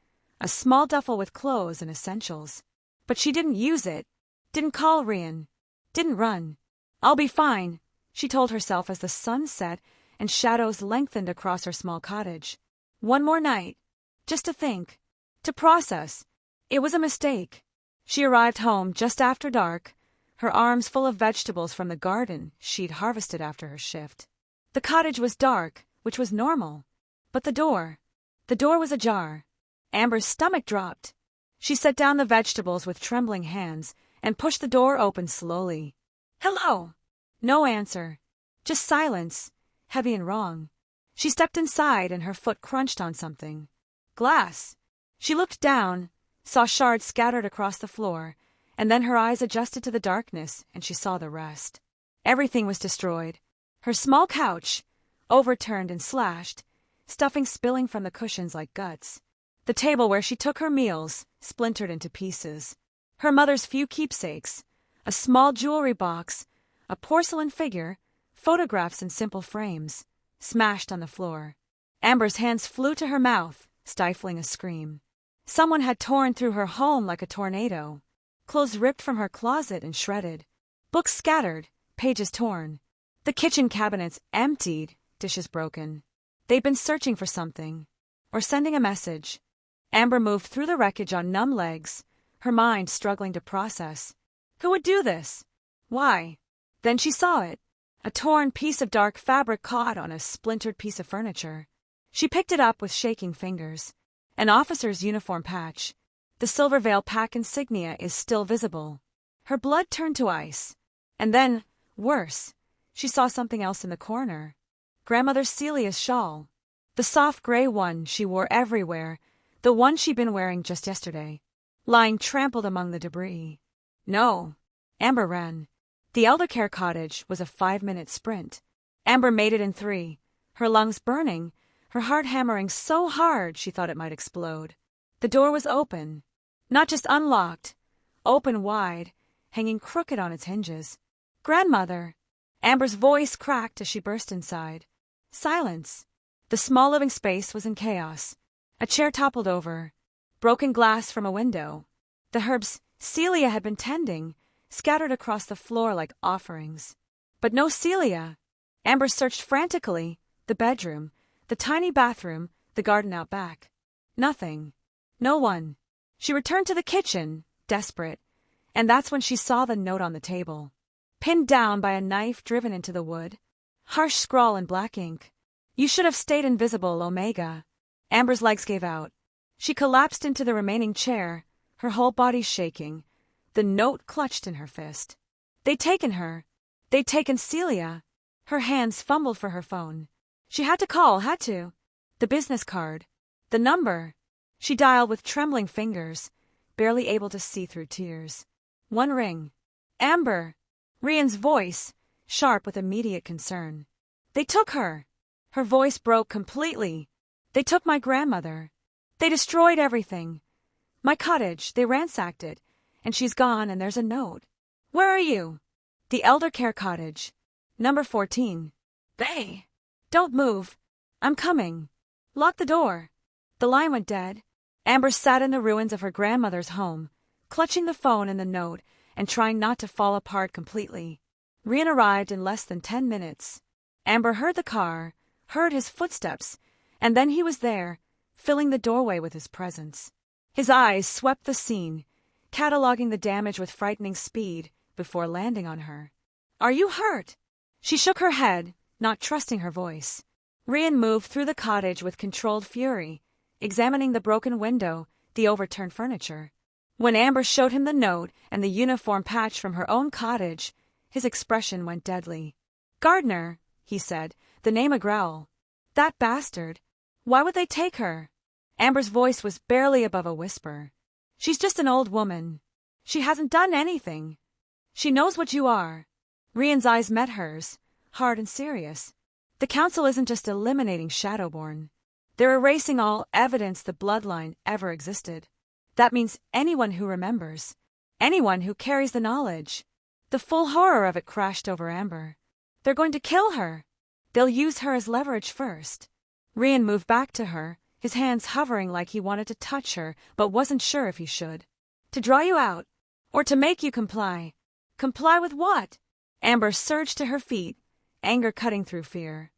a small duffel with clothes and essentials. But she didn't use it, didn't call Rian, didn't run. "I'll be fine," she told herself as the sun set and shadows lengthened across her small cottage. One more night. Just to think. To process. It was a mistake. She arrived home just after dark, her arms full of vegetables from the garden she'd harvested after her shift. The cottage was dark, which was normal. But the door was ajar. Amber's stomach dropped. She set down the vegetables with trembling hands and pushed the door open slowly. "Hello!" No answer. Just silence, heavy and wrong. She stepped inside and her foot crunched on something. Glass. She looked down, saw shards scattered across the floor, and then her eyes adjusted to the darkness and she saw the rest. Everything was destroyed. Her small couch, overturned and slashed, stuffing spilling from the cushions like guts. The table where she took her meals, splintered into pieces. Her mother's few keepsakes, a small jewelry box, a porcelain figure, photographs in simple frames, smashed on the floor. Amber's hands flew to her mouth, stifling a scream. Someone had torn through her home like a tornado. Clothes ripped from her closet and shredded. Books scattered, pages torn. The kitchen cabinets emptied, dishes broken. They'd been searching for something, or sending a message. Amber moved through the wreckage on numb legs, her mind struggling to process. Who would do this? Why? Then she saw it. A torn piece of dark fabric caught on a splintered piece of furniture. She picked it up with shaking fingers. An officer's uniform patch. The Silvervale pack insignia is still visible. Her blood turned to ice. And then, worse, she saw something else in the corner. Grandmother Celia's shawl. The soft gray one she wore everywhere, the one she'd been wearing just yesterday, lying trampled among the debris. No. Amber ran. The eldercare cottage was a 5-minute sprint. Amber made it in 3, her lungs burning, her heart hammering so hard she thought it might explode. The door was open. Not just unlocked, open wide, hanging crooked on its hinges. Grandmother! Amber's voice cracked as she burst inside. Silence. The small living space was in chaos. A chair toppled over. Broken glass from a window. The herbs Celia had been tending, scattered across the floor like offerings. But no Celia. Amber searched frantically, the bedroom, the tiny bathroom, the garden out back. Nothing. No one. She returned to the kitchen, desperate, and that's when she saw the note on the table. Pinned down by a knife driven into the wood. Harsh scrawl in black ink. You should have stayed invisible, Omega. Amber's legs gave out. She collapsed into the remaining chair, her whole body shaking, the note clutched in her fist. They'd taken her. They'd taken Celia. Her hands fumbled for her phone. She had to call, had to. The business card. The number. She dialed with trembling fingers, barely able to see through tears. One ring. Amber! Rian's voice, sharp with immediate concern. They took her. Her voice broke completely. They took my grandmother. They destroyed everything. My cottage, they ransacked it, and she's gone and there's a note. Where are you? The eldercare cottage. Number 14. They. Don't move. I'm coming. Lock the door. The line went dead. Amber sat in the ruins of her grandmother's home, clutching the phone and the note and trying not to fall apart completely. Rian arrived in less than 10 minutes. Amber heard the car, heard his footsteps, and then he was there, filling the doorway with his presence. His eyes swept the scene, cataloging the damage with frightening speed before landing on her. Are you hurt? She shook her head, not trusting her voice. Rian moved through the cottage with controlled fury, examining the broken window, the overturned furniture. When Amber showed him the note and the uniform patch from her own cottage, his expression went deadly. Gardner, he said, the name a growl. That bastard. Why would they take her? Amber's voice was barely above a whisper. She's just an old woman. She hasn't done anything. She knows what you are. Rian's eyes met hers, hard and serious. The council isn't just eliminating Shadowborn. They're erasing all evidence the bloodline ever existed. That means anyone who remembers. Anyone who carries the knowledge. The full horror of it crashed over Amber. They're going to kill her. They'll use her as leverage first. Rian moved back to her, his hands hovering like he wanted to touch her but wasn't sure if he should. To draw you out. Or to make you comply. Comply with what? Amber surged to her feet, anger cutting through fear.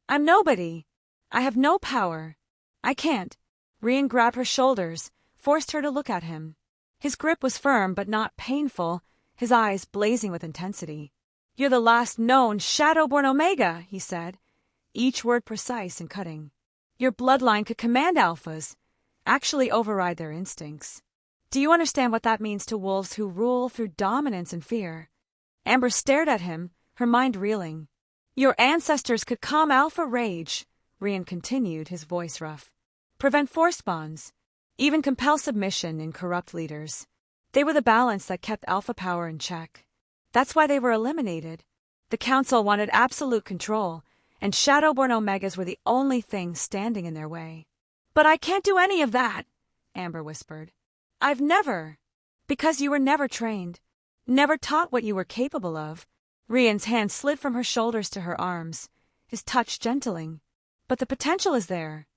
I'm nobody. I have no power. I can't. Rian grabbed her shoulders, forced her to look at him. His grip was firm but not painful, his eyes blazing with intensity. You're the last known Shadowborn Omega, he said, each word precise and cutting. Your bloodline could command alphas, actually override their instincts. Do you understand what that means to wolves who rule through dominance and fear? Amber stared at him, her mind reeling. Your ancestors could calm alpha rage, Rian continued, his voice rough. Prevent force bonds. Even compel submission in corrupt leaders. They were the balance that kept alpha power in check. That's why they were eliminated. The council wanted absolute control, and Shadowborn Omegas were the only thing standing in their way. But I can't do any of that, Amber whispered. I've never. Because you were never trained. Never taught what you were capable of. Rian's hand slid from her shoulders to her arms, his touch gentling. But the potential is there.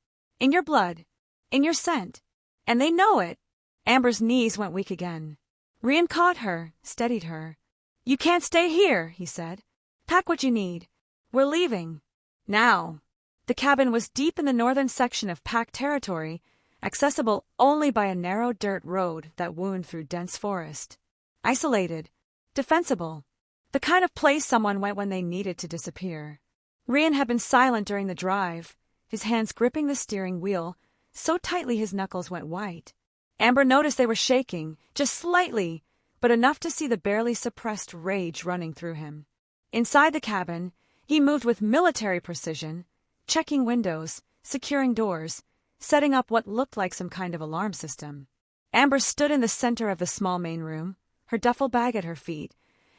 In your blood. In your scent. And they know it. Amber's knees went weak again. Rian caught her, steadied her. You can't stay here, he said. Pack what you need. We're leaving. Now. The cabin was deep in the northern section of Pack territory, accessible only by a narrow dirt road that wound through dense forest. Isolated. Defensible. The kind of place someone went when they needed to disappear. Rian had been silent during the drive, his hands gripping the steering wheel, so tightly his knuckles went white. Amber noticed they were shaking, just slightly, but enough to see the barely suppressed rage running through him. Inside the cabin, he moved with military precision, checking windows, securing doors, setting up what looked like some kind of alarm system. Amber stood in the center of the small main room, her duffel bag at her feet,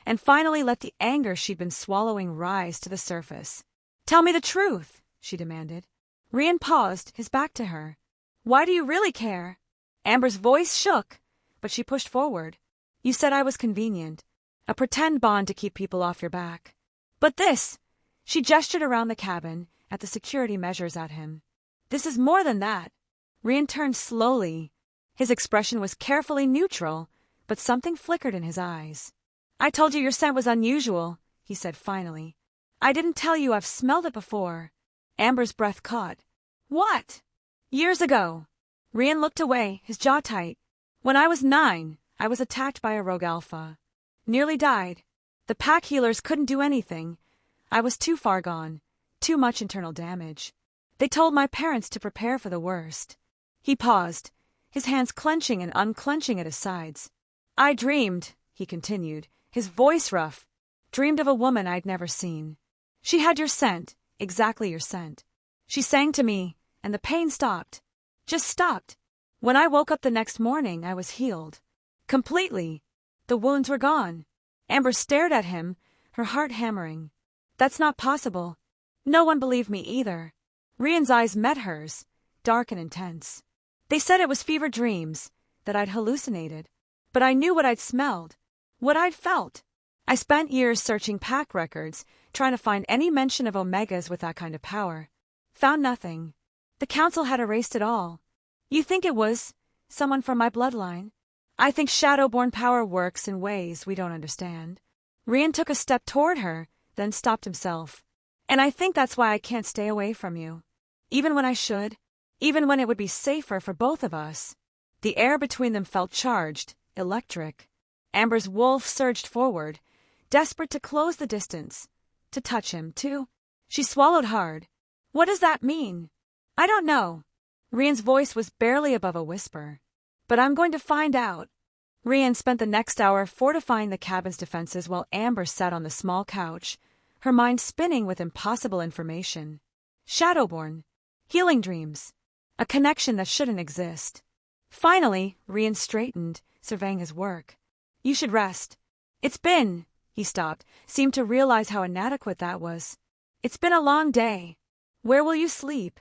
and finally let the anger she'd been swallowing rise to the surface. "Tell me the truth," she demanded. Rian paused, his back to her. "Why do you really care?" Amber's voice shook, but she pushed forward. "You said I was convenient, a pretend bond to keep people off your back. But this," she gestured around the cabin, at the security measures at him. "This is more than that." Rian turned slowly. His expression was carefully neutral, but something flickered in his eyes. "I told you your scent was unusual," he said finally. "I didn't tell you I've smelled it before." Amber's breath caught. "What?" "Years ago." Rian looked away, his jaw tight. "When I was 9, I was attacked by a rogue alpha. Nearly died. The pack healers couldn't do anything. I was too far gone. Too much internal damage. They told my parents to prepare for the worst." He paused, his hands clenching and unclenching at his sides. "I dreamed," he continued, his voice rough, "dreamed of a woman I'd never seen. She had your scent, exactly your scent. She sang to me, and the pain stopped. Just stopped. When I woke up the next morning, I was healed. Completely. The wounds were gone." Amber stared at him, her heart hammering. "That's not possible." No one believed me either. Rian's eyes met hers, dark and intense. "They said it was fever dreams, that I'd hallucinated. But I knew what I'd smelled, what I'd felt. I spent years searching pack records, trying to find any mention of Omegas with that kind of power. Found nothing. The council had erased it all. You think it was someone from my bloodline? I think Shadowborn power works in ways we don't understand." Rian took a step toward her, then stopped himself. "And I think that's why I can't stay away from you. Even when I should. Even when it would be safer for both of us." The air between them felt charged, electric. Amber's wolf surged forward, desperate to close the distance, to touch him, too. She swallowed hard. "What does that mean?" "I don't know." Rian's voice was barely above a whisper. "But I'm going to find out." Rian spent the next hour fortifying the cabin's defenses while Amber sat on the small couch, her mind spinning with impossible information. Shadowborn. Healing dreams. A connection that shouldn't exist. Finally, Rian straightened, surveying his work. "You should rest." "It's been..." He stopped, seemed to realize how inadequate that was. "It's been a long day. Where will you sleep?"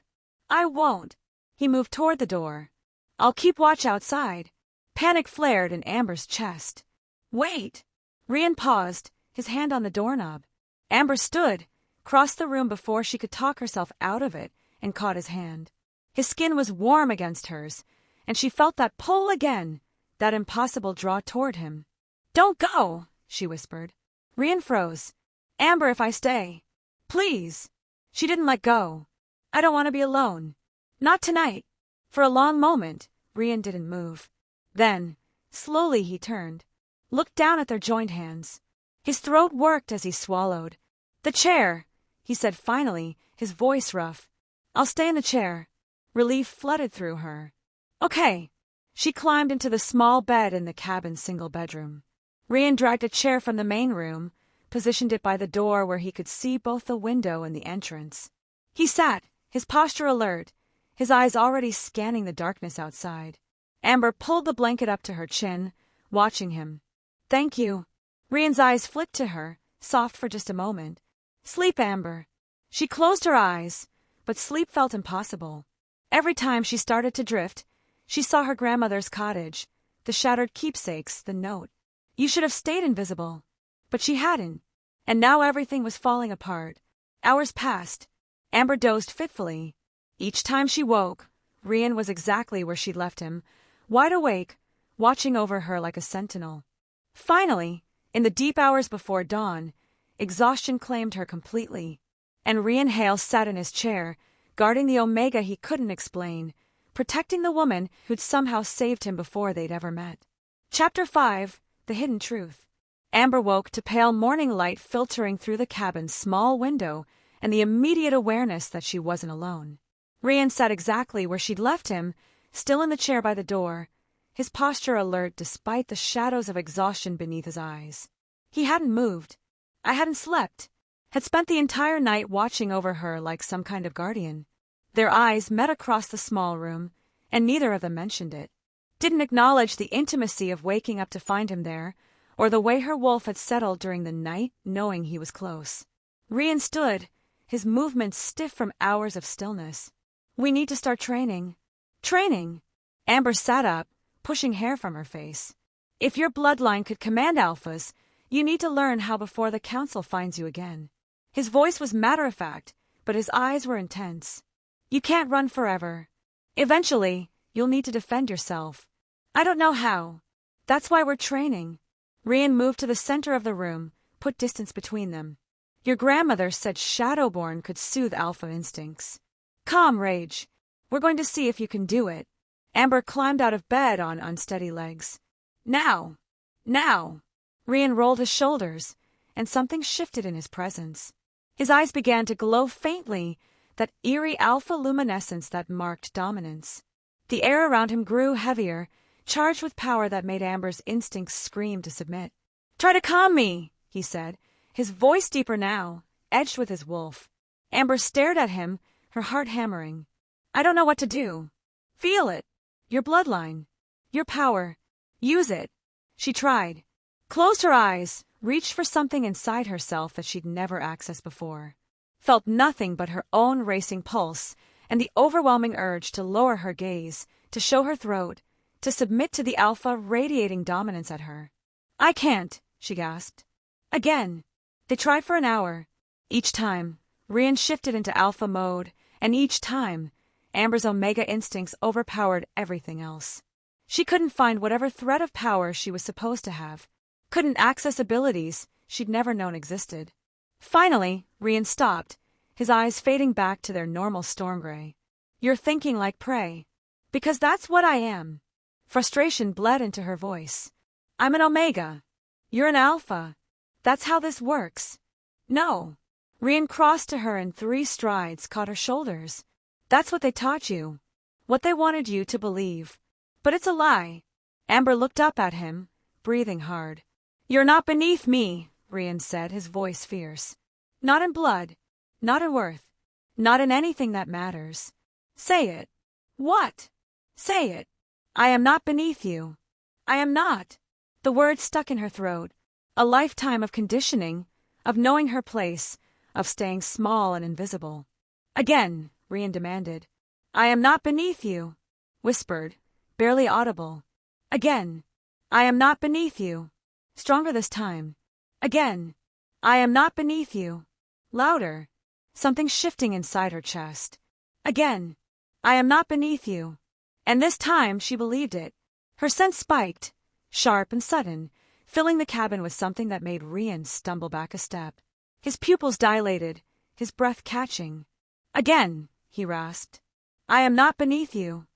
"I won't." He moved toward the door. "I'll keep watch outside." Panic flared in Amber's chest. "Wait." Rian paused, his hand on the doorknob. Amber stood, crossed the room before she could talk herself out of it, and caught his hand. His skin was warm against hers, and she felt that pull again, that impossible draw toward him. "Don't go," she whispered. Rian froze. "Amber, if I stay. Please." She didn't let go. "I don't want to be alone. Not tonight." For a long moment, Rian didn't move. Then, slowly he turned, looked down at their joined hands. His throat worked as he swallowed. "The chair," he said finally, his voice rough. "I'll stay in the chair." Relief flooded through her. "Okay." She climbed into the small bed in the cabin's single bedroom. Rian dragged a chair from the main room, positioned it by the door where he could see both the window and the entrance. He sat, his posture alert, his eyes already scanning the darkness outside. Amber pulled the blanket up to her chin, watching him. "Thank you." Rian's eyes flicked to her, soft for just a moment. "Sleep, Amber." She closed her eyes, but sleep felt impossible. Every time she started to drift, she saw her grandmother's cottage, the shattered keepsakes, the note. You should have stayed invisible. But she hadn't, and now everything was falling apart. Hours passed. Amber dozed fitfully. Each time she woke, Rian was exactly where she'd left him, wide awake, watching over her like a sentinel. Finally, in the deep hours before dawn, exhaustion claimed her completely, and Rian Hale sat in his chair, guarding the Omega he couldn't explain, protecting the woman who'd somehow saved him before they'd ever met. Chapter 5: The Hidden Truth. Amber woke to pale morning light filtering through the cabin's small window and the immediate awareness that she wasn't alone. Rian sat exactly where she'd left him, still in the chair by the door, his posture alert despite the shadows of exhaustion beneath his eyes. He hadn't moved. I hadn't slept. Had spent the entire night watching over her like some kind of guardian. Their eyes met across the small room, and neither of them mentioned it. Didn't acknowledge the intimacy of waking up to find him there, or the way her wolf had settled during the night, knowing he was close. Rian stood, his movements stiff from hours of stillness. We need to start training. Training! Amber sat up, pushing hair from her face. If your bloodline could command alphas, you need to learn how before the council finds you again. His voice was matter-of-fact, but his eyes were intense. You can't run forever. Eventually, you'll need to defend yourself. I don't know how. That's why we're training. Rian moved to the center of the room, put distance between them. Your grandmother said Shadowborn could soothe alpha instincts. Calm, Rage. We're going to see if you can do it. Amber climbed out of bed on unsteady legs. Now! Now! Rian rolled his shoulders, and something shifted in his presence. His eyes began to glow faintly, that eerie alpha luminescence that marked dominance. The air around him grew heavier, charged with power that made Amber's instincts scream to submit. Try to calm me, he said, his voice deeper now, edged with his wolf. Amber stared at him, her heart hammering. I don't know what to do. Feel it. Your bloodline. Your power. Use it. She tried. Closed her eyes, reached for something inside herself that she'd never accessed before. Felt nothing but her own racing pulse and the overwhelming urge to lower her gaze, to show her throat, to submit to the alpha radiating dominance at her. I can't, she gasped. Again. They tried for an hour. Each time, Rian shifted into alpha mode, and each time, Amber's omega instincts overpowered everything else. She couldn't find whatever thread of power she was supposed to have. Couldn't access abilities she'd never known existed. Finally, Rian stopped, his eyes fading back to their normal storm gray. You're thinking like prey. Because that's what I am. Frustration bled into her voice. I'm an omega. You're an alpha. That's how this works. No. Rian crossed to her in 3 strides, caught her shoulders. That's what they taught you. What they wanted you to believe. But it's a lie. Amber looked up at him, breathing hard. You're not beneath me, Rian said, his voice fierce. Not in blood. Not in worth. Not in anything that matters. Say it. What? Say it. I am not beneath you. I am not. The words stuck in her throat. A lifetime of conditioning, of knowing her place, of staying small and invisible. Again, Rian demanded. I am not beneath you. Whispered, barely audible. Again. I am not beneath you. Stronger this time. Again. I am not beneath you. Louder. Something shifting inside her chest. Again. I am not beneath you. And this time she believed it. Her sense spiked, sharp and sudden, filling the cabin with something that made Rian stumble back a step. His pupils dilated, his breath catching. Again, he rasped. I am not beneath you.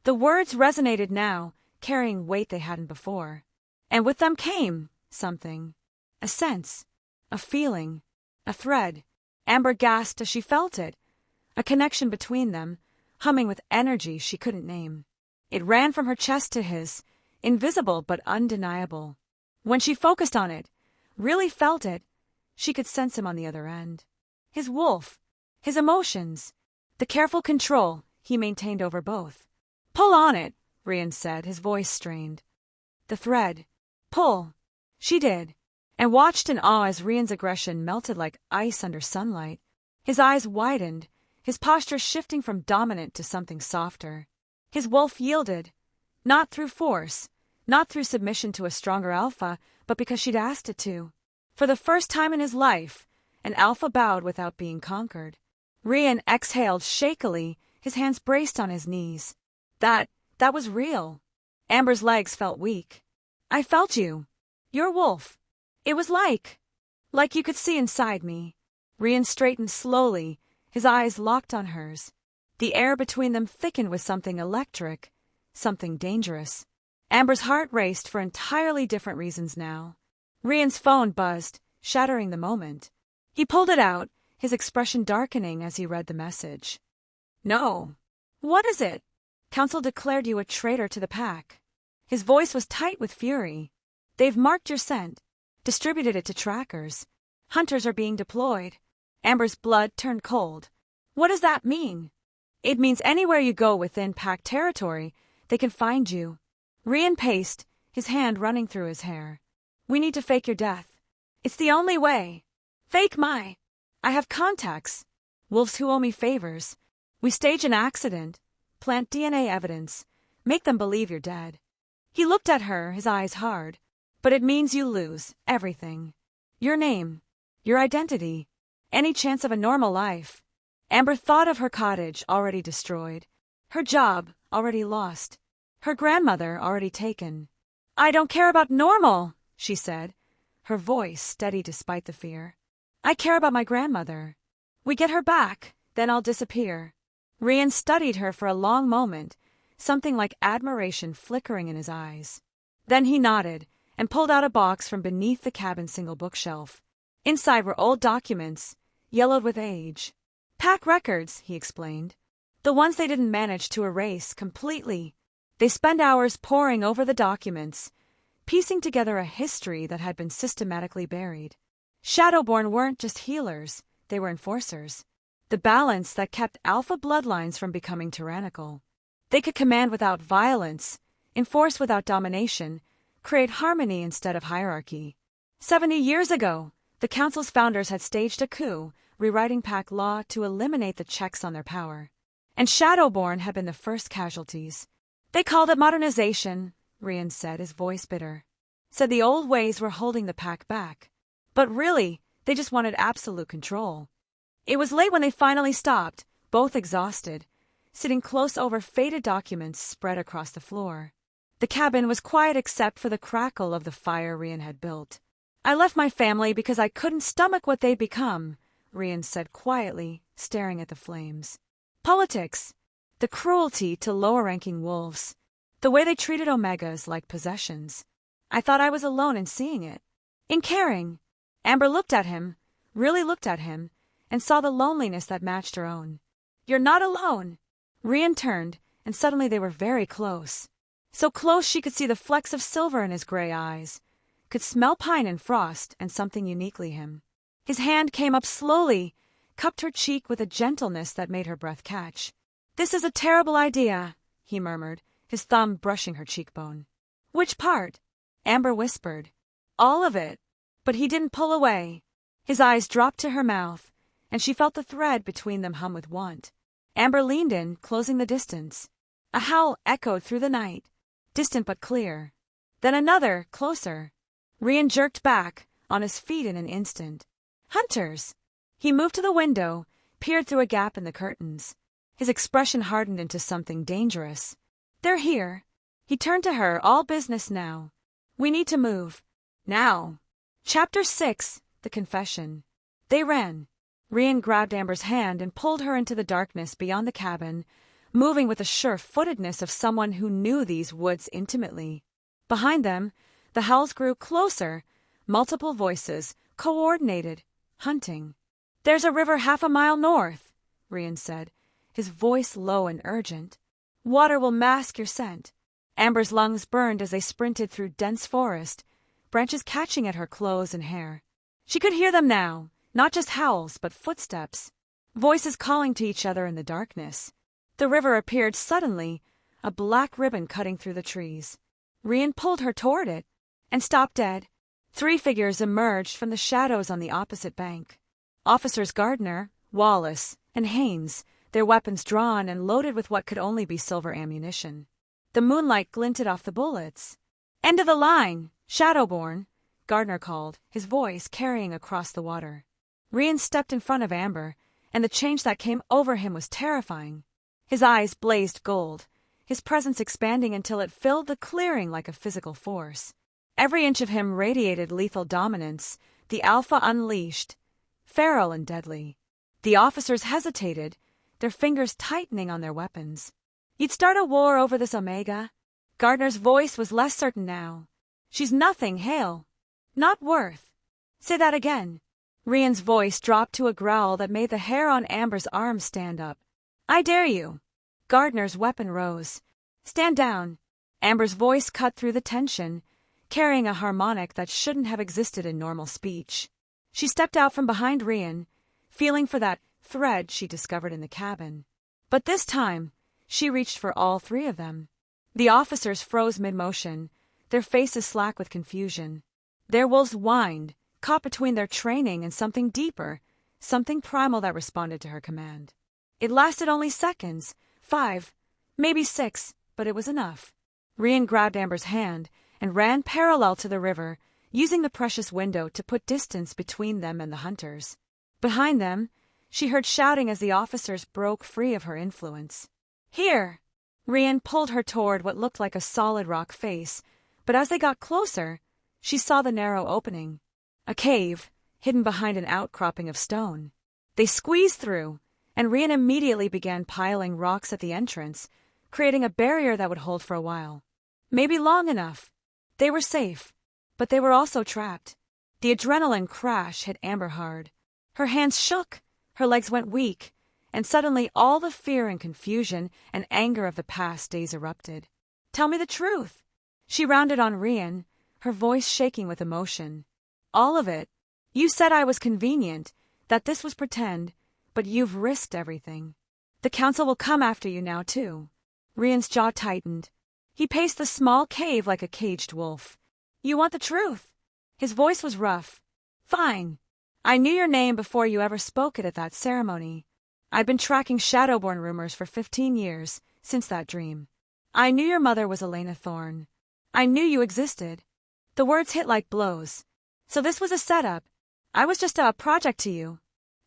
The words resonated now, carrying weight they hadn't before. And with them came something. A sense. A feeling. A thread. Amber gasped as she felt it. A connection between them, humming with energy she couldn't name. It ran from her chest to his, invisible but undeniable. When she focused on it, really felt it, she could sense him on the other end. His wolf, his emotions, the careful control he maintained over both. Pull on it, Rian said, his voice strained. The thread. Pull. She did, and watched in awe as Rian's aggression melted like ice under sunlight. His eyes widened, his posture shifting from dominant to something softer. His wolf yielded, not through force, not through submission to a stronger alpha, but because she'd asked it to. For the first time in his life, an alpha bowed without being conquered. Rian exhaled shakily, his hands braced on his knees. That was real. Amber's legs felt weak. I felt you. Your wolf. It was like you could see inside me. Rian straightened slowly, his eyes locked on hers. The air between them thickened with something electric, something dangerous. Amber's heart raced for entirely different reasons now. Rian's phone buzzed, shattering the moment. He pulled it out, his expression darkening as he read the message. No. What is it? Council declared you a traitor to the pack. His voice was tight with fury. They've marked your scent, distributed it to trackers. Hunters are being deployed. Amber's blood turned cold. What does that mean? It means anywhere you go within pack territory, they can find you. Rian paced, his hand running through his hair. We need to fake your death. It's the only way. Fake my. I have contacts. Wolves who owe me favors. We stage an accident. Plant DNA evidence. Make them believe you're dead. He looked at her, his eyes hard. But it means you lose everything. Your name. Your identity. Any chance of a normal life. Amber thought of her cottage already destroyed. Her job already lost. Her grandmother already taken. I don't care about normal, she said, her voice steady despite the fear. I care about my grandmother. We get her back, then I'll disappear. Rian studied her for a long moment, something like admiration flickering in his eyes. Then he nodded and pulled out a box from beneath the cabin's single bookshelf. Inside were old documents, yellowed with age. Pack records, he explained. The ones they didn't manage to erase completely. They spent hours poring over the documents, piecing together a history that had been systematically buried. Shadowborn weren't just healers, they were enforcers. The balance that kept alpha bloodlines from becoming tyrannical. They could command without violence, enforce without domination, create harmony instead of hierarchy. 70 years ago, the Council's founders had staged a coup, rewriting pack law to eliminate the checks on their power. And Shadowborn had been the first casualties. They called it modernization, Rian said, his voice bitter. Said the old ways were holding the pack back. But really, they just wanted absolute control. It was late when they finally stopped, both exhausted, sitting close over faded documents spread across the floor. The cabin was quiet except for the crackle of the fire Rian had built. I left my family because I couldn't stomach what they'd become, Rian said quietly, staring at the flames. Politics. The cruelty to lower-ranking wolves. The way they treated Omegas like possessions. I thought I was alone in seeing it. In caring. Amber looked at him, really looked at him, and saw the loneliness that matched her own. You're not alone. Rian turned, and suddenly they were very close. So close she could see the flecks of silver in his gray eyes, could smell pine and frost and something uniquely him. His hand came up slowly, cupped her cheek with a gentleness that made her breath catch. This is a terrible idea, he murmured, his thumb brushing her cheekbone. Which part? Amber whispered. All of it. But he didn't pull away. His eyes dropped to her mouth, and she felt the thread between them hum with want. Amber leaned in, closing the distance. A howl echoed through the night, distant but clear. Then another, closer. Rian jerked back, on his feet in an instant. Hunters! He moved to the window, peered through a gap in the curtains. His expression hardened into something dangerous. They're here. He turned to her, all business now. We need to move. Now. Chapter 6, The Confession. They ran. Rian grabbed Amber's hand and pulled her into the darkness beyond the cabin, moving with the sure-footedness of someone who knew these woods intimately. Behind them, the howls grew closer, multiple voices, coordinated, hunting. There's a river 1/2 mile north, Rian said, his voice low and urgent. Water will mask your scent. Amber's lungs burned as they sprinted through dense forest, branches catching at her clothes and hair. She could hear them now, not just howls, but footsteps, voices calling to each other in the darkness. The river appeared suddenly, a black ribbon cutting through the trees. Rian pulled her toward it, and stopped dead. 3 figures emerged from the shadows on the opposite bank. Officers Gardner, Wallace, and Haynes, their weapons drawn and loaded with what could only be silver ammunition. The moonlight glinted off the bullets. End of the line, Shadowborn, Gardner called, his voice carrying across the water. Rian stepped in front of Amber, and the change that came over him was terrifying. His eyes blazed gold, his presence expanding until it filled the clearing like a physical force. Every inch of him radiated lethal dominance, the alpha unleashed, feral and deadly. The officers hesitated, their fingers tightening on their weapons. You'd start a war over this Omega? Gardner's voice was less certain now. She's nothing, Hale. Not worth. Say that again. Rian's voice dropped to a growl that made the hair on Amber's arm stand up. I dare you. Gardner's weapon rose. Stand down. Amber's voice cut through the tension, carrying a harmonic that shouldn't have existed in normal speech. She stepped out from behind Rian, feeling for that thread she discovered in the cabin. But this time, she reached for all three of them. The officers froze mid-motion, their faces slack with confusion. Their wolves whined, caught between their training and something deeper, something primal that responded to her command. It lasted only seconds, 5, maybe 6, but it was enough. Rian grabbed Amber's hand and ran parallel to the river, using the precious window to put distance between them and the hunters. Behind them, she heard shouting as the officers broke free of her influence. "Here!" Rian pulled her toward what looked like a solid rock face, but as they got closer, she saw the narrow opening. A cave, hidden behind an outcropping of stone. They squeezed through, and Rian immediately began piling rocks at the entrance, creating a barrier that would hold for a while. Maybe long enough. They were safe, but they were also trapped. The adrenaline crash hit Amber hard. Her hands shook, her legs went weak, and suddenly all the fear and confusion and anger of the past days erupted. "Tell me the truth." She rounded on Rian, her voice shaking with emotion. "All of it. You said I was convenient, that this was pretend, but you've risked everything. The council will come after you now, too." Rian's jaw tightened. He paced the small cave like a caged wolf. "You want the truth?" His voice was rough. "Fine. I knew your name before you ever spoke it at that ceremony. I'd been tracking Shadowborn rumors for 15 years, since that dream. I knew your mother was Elena Thorne. I knew you existed." The words hit like blows. "So this was a setup. I was just a project to you."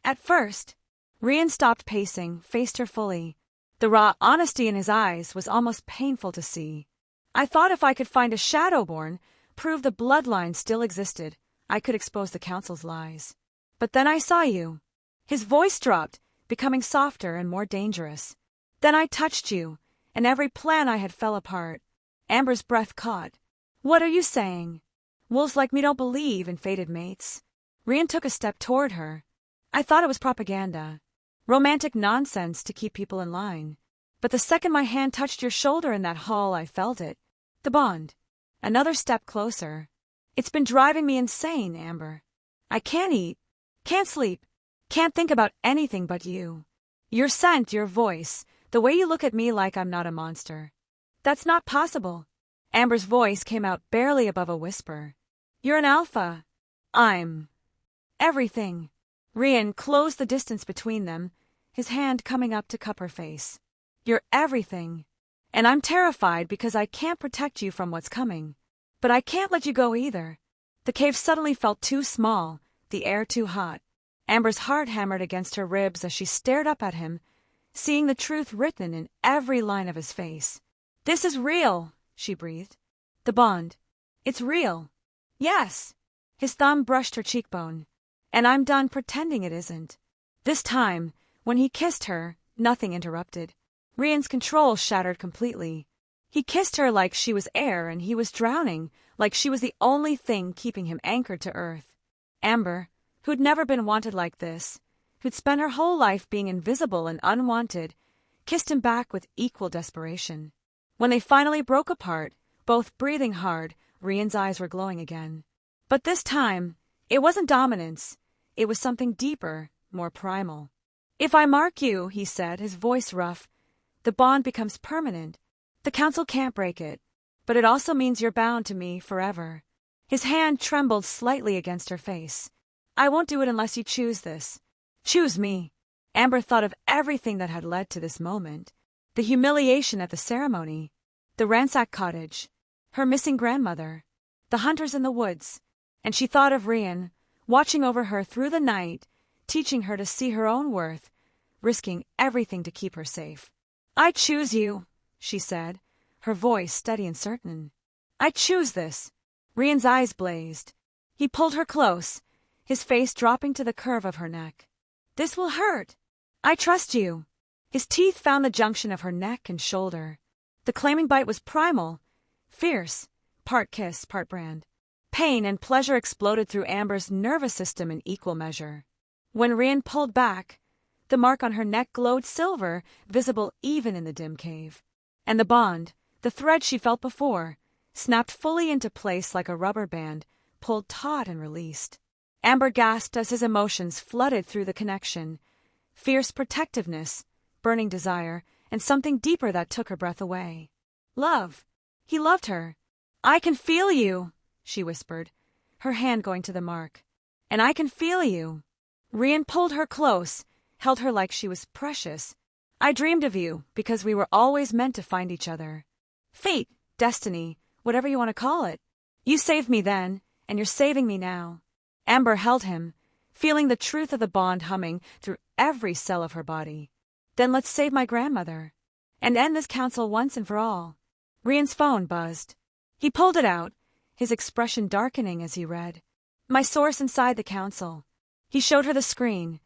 At first. Rian stopped pacing, faced her fully. The raw honesty in his eyes was almost painful to see. "I thought if I could find a Shadowborn, prove the bloodline still existed, I could expose the council's lies. But then I saw you." His voice dropped, becoming softer and more dangerous. "Then I touched you, and every plan I had fell apart." Amber's breath caught. "What are you saying? Wolves like me don't believe in fated mates." Rian took a step toward her. "I thought it was propaganda. Romantic nonsense to keep people in line. But the second my hand touched your shoulder in that hall, I felt it. The bond." Another step closer. "It's been driving me insane, Amber. I can't eat, can't sleep, can't think about anything but you. Your scent, your voice, the way you look at me like I'm not a monster. That's not possible." Amber's voice came out barely above a whisper. "You're an alpha. I'm everything." Rian closed the distance between them, his hand coming up to cup her face. "You're everything. And I'm terrified because I can't protect you from what's coming. But I can't let you go either." The cave suddenly felt too small, the air too hot. Amber's heart hammered against her ribs as she stared up at him, seeing the truth written in every line of his face. "This is real," she breathed. "The bond. It's real." "Yes." His thumb brushed her cheekbone. "And I'm done pretending it isn't." This time, when he kissed her, nothing interrupted. Rian's control shattered completely. He kissed her like she was air and he was drowning, like she was the only thing keeping him anchored to earth. Amber, who'd never been wanted like this, who'd spent her whole life being invisible and unwanted, kissed him back with equal desperation. When they finally broke apart, both breathing hard, Rian's eyes were glowing again. But this time, it wasn't dominance. It was something deeper, more primal. "If I mark you," he said, his voice rough, "the bond becomes permanent. The council can't break it, but it also means you're bound to me forever." His hand trembled slightly against her face. "I won't do it unless you choose this. Choose me." Amber thought of everything that had led to this moment. The humiliation at the ceremony, the ransacked cottage, her missing grandmother, the hunters in the woods, and she thought of Rian, watching over her through the night, teaching her to see her own worth, risking everything to keep her safe. "I choose you," she said, her voice steady and certain. "I choose this." Rian's eyes blazed. He pulled her close, his face dropping to the curve of her neck. "This will hurt. I trust you." His teeth found the junction of her neck and shoulder. The claiming bite was primal, fierce, part kiss, part brand. Pain and pleasure exploded through Amber's nervous system in equal measure. When Rian pulled back, the mark on her neck glowed silver, visible even in the dim cave. And the bond, The thread she felt before snapped fully into place like a rubber band, pulled taut and released. Amber gasped as his emotions flooded through the connection. Fierce protectiveness, burning desire, and something deeper that took her breath away. Love. He loved her. I can feel you, she whispered, her hand going to the mark. And I can feel you. Rian pulled her close, held her like she was precious. I dreamed of you because we were always meant to find each other. Fate, destiny, whatever you want to call it. You saved me then, and you're saving me now. Amber held him, feeling the truth of the bond humming through every cell of her body. Then let's save my grandmother, and end this council once and for all. Rian's phone buzzed. He pulled it out, his expression darkening as he read. My source inside the council. He showed her the screen.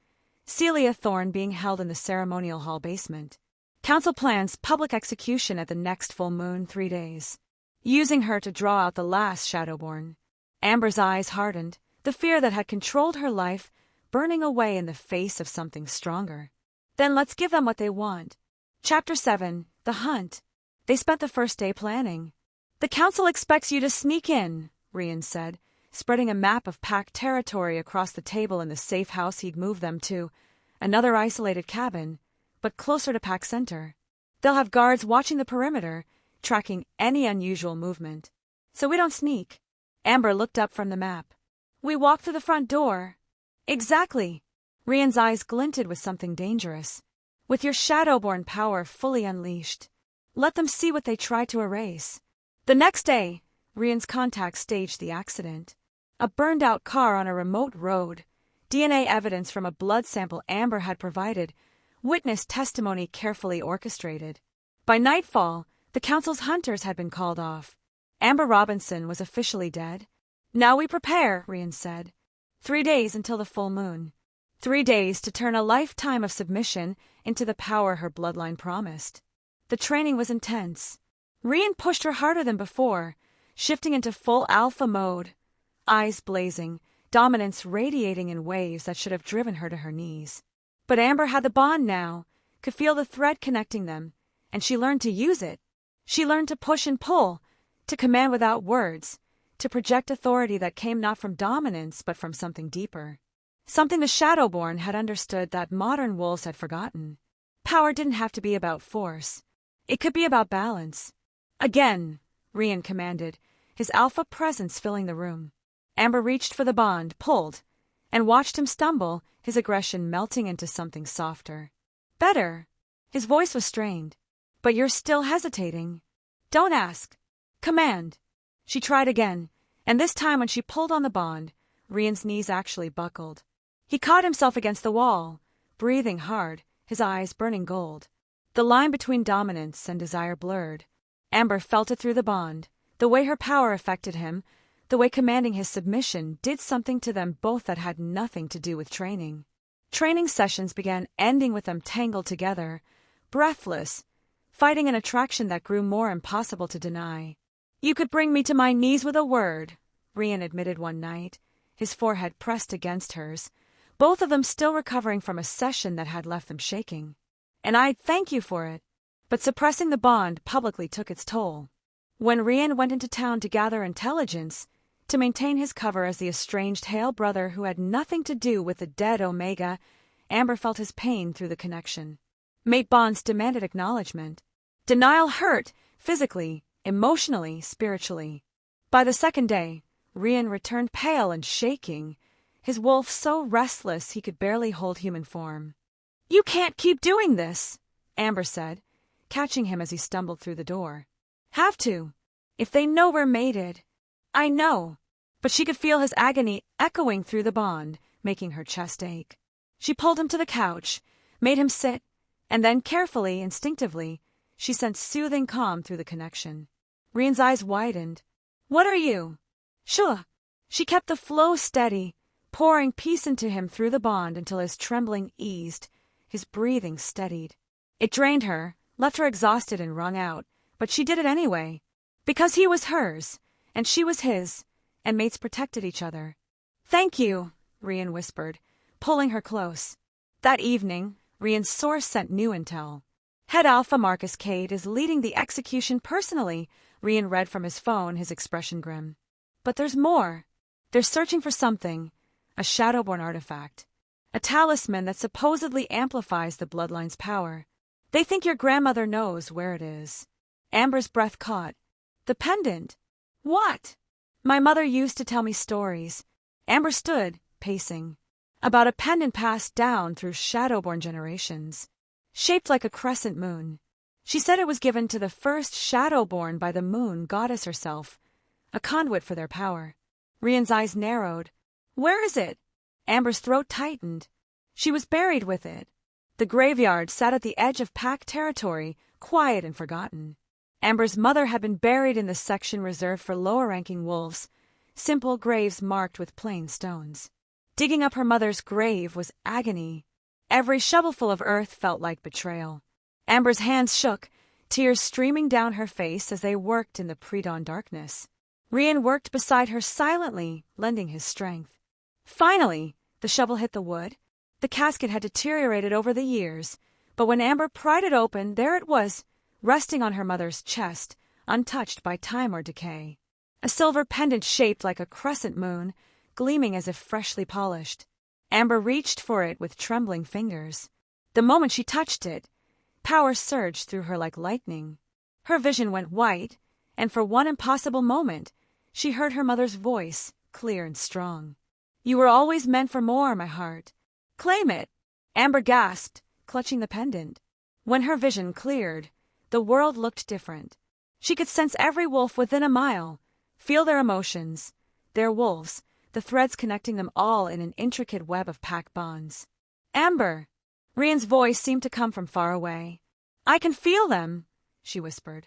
Celia Thorne being held in the ceremonial hall basement. Council plans public execution at the next full moon 3 days. Using her to draw out the last Shadowborn. Amber's eyes hardened, the fear that had controlled her life burning away in the face of something stronger. Then let's give them what they want. Chapter 7, The Hunt. They spent the first day planning. The council expects you to sneak in, Rian said, spreading a map of packed territory across the table in the safe house he'd moved them to, another isolated cabin, but closer to pack center. They'll have guards watching the perimeter, tracking any unusual movement. So we don't sneak. Amber looked up from the map. We walk through the front door. Exactly. Rian's eyes glinted with something dangerous. With your Shadowborn power fully unleashed. Let them see what they try to erase. The next day, Rian's contacts staged the accident. A burned-out car on a remote road. DNA evidence from a blood sample Amber had provided. Witness testimony carefully orchestrated. By nightfall, the council's hunters had been called off. Amber Robinson was officially dead. Now we prepare, Rian said. 3 days until the full moon. 3 days to turn a lifetime of submission into the power her bloodline promised. The training was intense. Rian pushed her harder than before, shifting into full alpha mode. Eyes blazing, dominance radiating in waves that should have driven her to her knees. But Amber had the bond now, could feel the thread connecting them, and she learned to use it. She learned to push and pull, to command without words, to project authority that came not from dominance but from something deeper. Something the Shadowborn had understood that modern wolves had forgotten. Power didn't have to be about force. It could be about balance. Again, Rian commanded, his alpha presence filling the room. Amber reached for the bond, pulled, and watched him stumble, his aggression melting into something softer. Better. His voice was strained. But you're still hesitating. Don't ask. Command. She tried again, and this time when she pulled on the bond, Rian's knees actually buckled. He caught himself against the wall, breathing hard, his eyes burning gold. The line between dominance and desire blurred. Amber felt it through the bond, the way her power affected him, the way commanding his submission did something to them both that had nothing to do with training. Training sessions began ending with them tangled together, breathless, fighting an attraction that grew more impossible to deny. You could bring me to my knees with a word, Rian admitted one night, his forehead pressed against hers, both of them still recovering from a session that had left them shaking. And I'd thank you for it. But suppressing the bond publicly took its toll. When Rian went into town to gather intelligence, to maintain his cover as the estranged Hale brother who had nothing to do with the dead Omega, Amber felt his pain through the connection. Mate bonds demanded acknowledgement. Denial hurt, physically, emotionally, spiritually. By the second day, Rian returned pale and shaking, his wolf so restless he could barely hold human form. You can't keep doing this, Amber said, catching him as he stumbled through the door. Have to. If they know we're mated. I know. But she could feel his agony echoing through the bond, making her chest ache. She pulled him to the couch, made him sit, and then carefully, instinctively, she sent soothing calm through the connection. Rian's eyes widened. What are you? Sure. She kept the flow steady, pouring peace into him through the bond until his trembling eased, his breathing steadied. It drained her, left her exhausted and wrung out, but she did it anyway. Because he was hers, and she was his, and mates protected each other. Thank you, Rian whispered, pulling her close. That evening, Rian's source sent new intel. Head Alpha Marcus Cade is leading the execution personally, Rian read from his phone, his expression grim. But there's more. They're searching for something, a Shadowborn artifact. A talisman that supposedly amplifies the bloodline's power. They think your grandmother knows where it is. Amber's breath caught. The pendant. What? My mother used to tell me stories. Amber stood, pacing. About a pendant passed down through Shadowborn generations. Shaped like a crescent moon. She said it was given to the first Shadowborn by the moon goddess herself. A conduit for their power. Rian's eyes narrowed. Where is it? Amber's throat tightened. She was buried with it. The graveyard sat at the edge of pack territory, quiet and forgotten. Amber's mother had been buried in the section reserved for lower-ranking wolves, simple graves marked with plain stones. Digging up her mother's grave was agony. Every shovelful of earth felt like betrayal. Amber's hands shook, tears streaming down her face as they worked in the pre-dawn darkness. Rian worked beside her silently, lending his strength. Finally, the shovel hit the wood. The casket had deteriorated over the years, but when Amber pried it open, there it was, resting on her mother's chest, untouched by time or decay. A silver pendant shaped like a crescent moon, gleaming as if freshly polished. Amber reached for it with trembling fingers. The moment she touched it, power surged through her like lightning. Her vision went white, and for one impossible moment, she heard her mother's voice, clear and strong. You were always meant for more, my heart. Claim it. Amber gasped, clutching the pendant. When her vision cleared, the world looked different. She could sense every wolf within a mile, feel their emotions, their wolves, the threads connecting them all in an intricate web of pack bonds. Amber! Rian's voice seemed to come from far away. I can feel them, she whispered.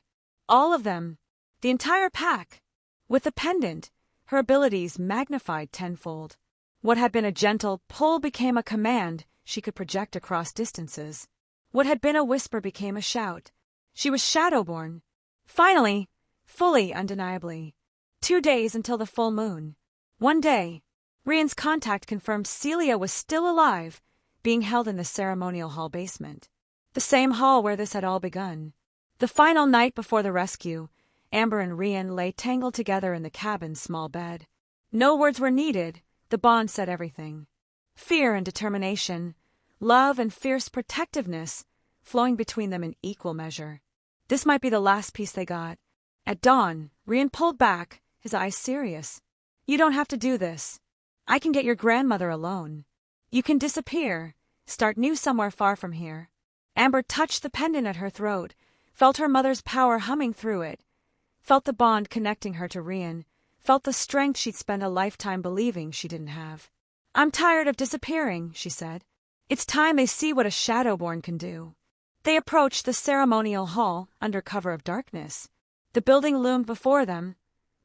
All of them. The entire pack. With the pendant, her abilities magnified tenfold. What had been a gentle pull became a command she could project across distances. What had been a whisper became a shout. She was Shadowborn. Finally, fully, undeniably. 2 days until the full moon. One day, Rian's contact confirmed Celia was still alive, being held in the ceremonial hall basement. The same hall where this had all begun. The final night before the rescue, Amber and Rian lay tangled together in the cabin's small bed. No words were needed. The bond said everything. Fear and determination, love and fierce protectiveness, flowing between them in equal measure. This might be the last piece they got. At dawn, Rian pulled back, his eyes serious. You don't have to do this. I can get your grandmother alone. You can disappear, start new somewhere far from here. Amber touched the pendant at her throat, felt her mother's power humming through it, felt the bond connecting her to Rian, felt the strength she'd spent a lifetime believing she didn't have. I'm tired of disappearing, she said. It's time they see what a Shadowborn can do. They approached the ceremonial hall under cover of darkness. The building loomed before them,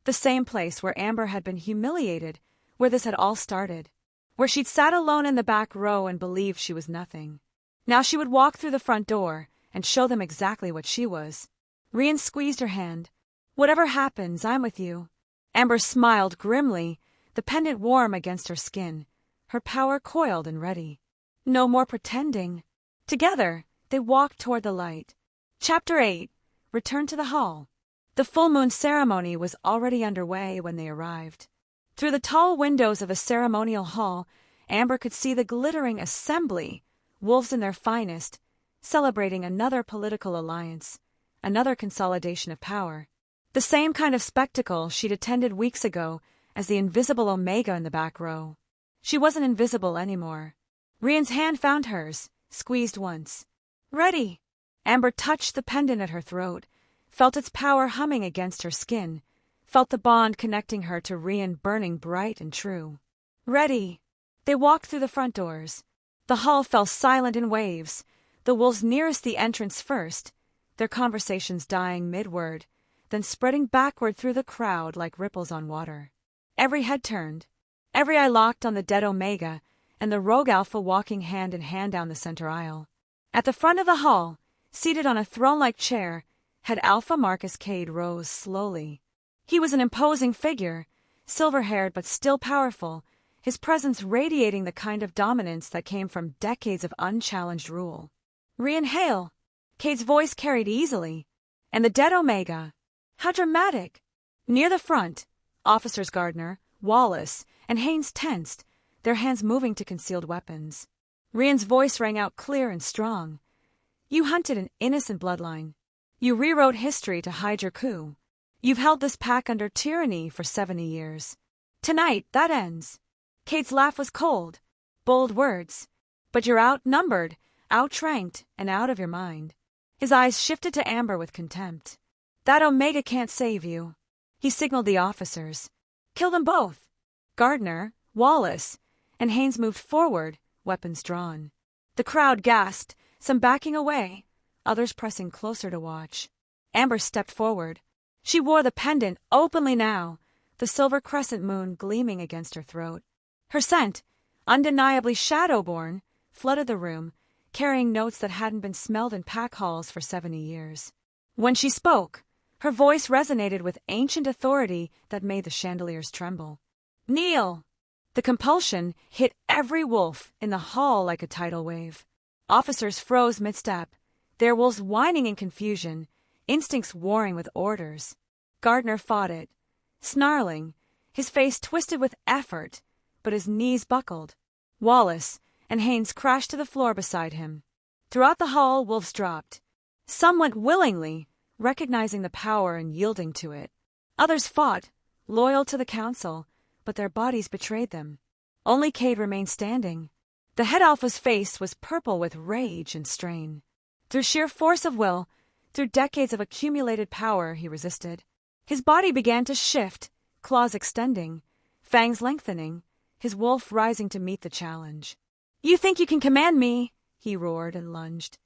the same place where Amber had been humiliated, where this had all started, where she'd sat alone in the back row and believed she was nothing. Now she would walk through the front door and show them exactly what she was. Rian squeezed her hand. Whatever happens, I'm with you. Amber smiled grimly, the pendant warm against her skin, her power coiled and ready. No more pretending. Together, they walked toward the light. Chapter 8. Return to the hall. The full moon ceremony was already underway when they arrived. Through the tall windows of the ceremonial hall, Amber could see the glittering assembly, wolves in their finest, celebrating another political alliance, another consolidation of power. The same kind of spectacle she'd attended weeks ago as the invisible Omega in the back row. She wasn't invisible anymore. Rian's hand found hers, squeezed once. Ready! Amber touched the pendant at her throat, felt its power humming against her skin, felt the bond connecting her to Rian burning bright and true. Ready! They walked through the front doors. The hall fell silent in waves, the wolves nearest the entrance first, their conversations dying mid-word, then spreading backward through the crowd like ripples on water. Every head turned, every eye locked on the dead Omega and the rogue Alpha walking hand in hand down the center aisle. At the front of the hall, seated on a throne-like chair, Head Alpha Marcus Cade rose slowly. He was an imposing figure, silver-haired but still powerful, his presence radiating the kind of dominance that came from decades of unchallenged rule. Rian, hail! Cade's voice carried easily. "And the dead Omega. How dramatic!" Near the front, Officers Gardner, Wallace, and Haynes tensed, their hands moving to concealed weapons. Rian's voice rang out clear and strong. "You hunted an innocent bloodline. You rewrote history to hide your coup. You've held this pack under tyranny for 70 years. Tonight, that ends." Cade's laugh was cold. Bold words. "But you're outnumbered, outranked, and out of your mind." His eyes shifted to Amber with contempt. "That Omega can't save you." He signaled the officers. "Kill them both." Gardner, Wallace, and Haynes moved forward, weapons drawn. The crowd gasped, some backing away, others pressing closer to watch. Amber stepped forward. She wore the pendant openly now, the silver crescent moon gleaming against her throat. Her scent, undeniably shadow-born, flooded the room, carrying notes that hadn't been smelled in pack halls for 70 years. When she spoke, her voice resonated with ancient authority that made the chandeliers tremble. "Kneel!" The compulsion hit every wolf in the hall like a tidal wave. Officers froze mid-step, their wolves whining in confusion, instincts warring with orders. Gardner fought it, snarling, his face twisted with effort, but his knees buckled. Wallace and Haynes crashed to the floor beside him. Throughout the hall, wolves dropped. Some went willingly, recognizing the power and yielding to it. Others fought, loyal to the council, but their bodies betrayed them. Only Cade remained standing. The head alpha's face was purple with rage and strain. Through sheer force of will, through decades of accumulated power, he resisted. His body began to shift, claws extending, fangs lengthening, his wolf rising to meet the challenge. "You think you can command me?" he roared and lunged.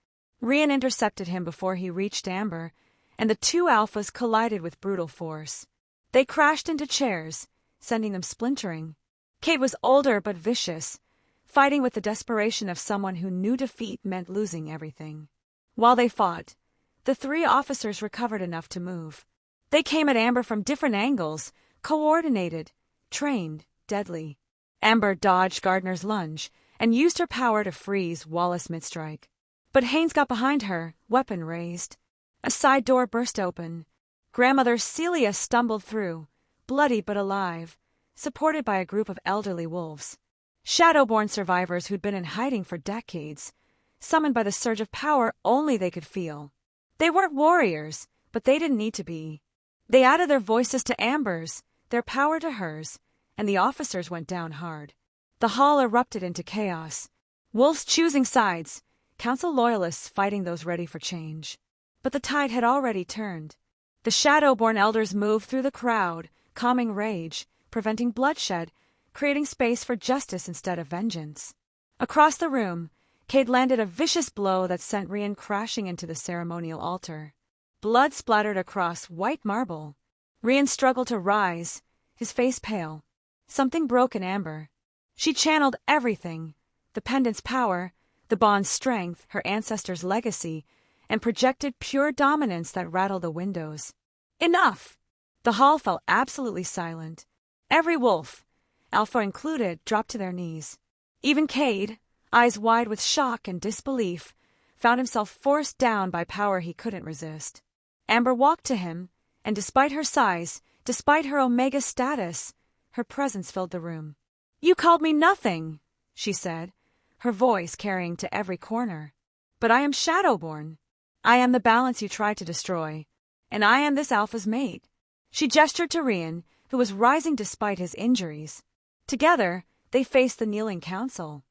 Rian intercepted him before he reached Amber, and the two alphas collided with brutal force. They crashed into chairs, sending them splintering. Cade was older but vicious, fighting with the desperation of someone who knew defeat meant losing everything. While they fought, the three officers recovered enough to move. They came at Amber from different angles, coordinated, trained, deadly. Amber dodged Gardner's lunge and used her power to freeze Wallace mid-strike. But Haynes got behind her, weapon raised. A side door burst open. Grandmother Celia stumbled through, bloody but alive, supported by a group of elderly wolves. Shadowborn survivors who'd been in hiding for decades, summoned by the surge of power only they could feel. They weren't warriors, but they didn't need to be. They added their voices to Amber's, their power to hers, and the officers went down hard. The hall erupted into chaos. Wolves choosing sides, council loyalists fighting those ready for change. But the tide had already turned. The Shadowborn elders moved through the crowd, calming rage, preventing bloodshed, creating space for justice instead of vengeance. Across the room, Cade landed a vicious blow that sent Rian crashing into the ceremonial altar. Blood splattered across white marble. Rian struggled to rise, his face pale. Something broke in Amber. She channeled everything, the pendant's power, the bond's strength, her ancestors' legacy, and projected pure dominance that rattled the windows. Enough! The hall fell absolutely silent. Every wolf, alpha included, dropped to their knees. Even Cade, eyes wide with shock and disbelief, found himself forced down by power he couldn't resist. Amber walked to him, and despite her size, despite her Omega status, her presence filled the room. "You called me nothing," she said, her voice carrying to every corner. "But I am Shadowborn. I am the balance you tried to destroy, and I am this alpha's mate." She gestured to Rian, who was rising despite his injuries. Together, they faced the kneeling council.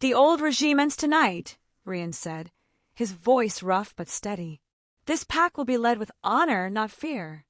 "The old regime ends tonight," Rian said, his voice rough but steady. "This pack will be led with honor, not fear."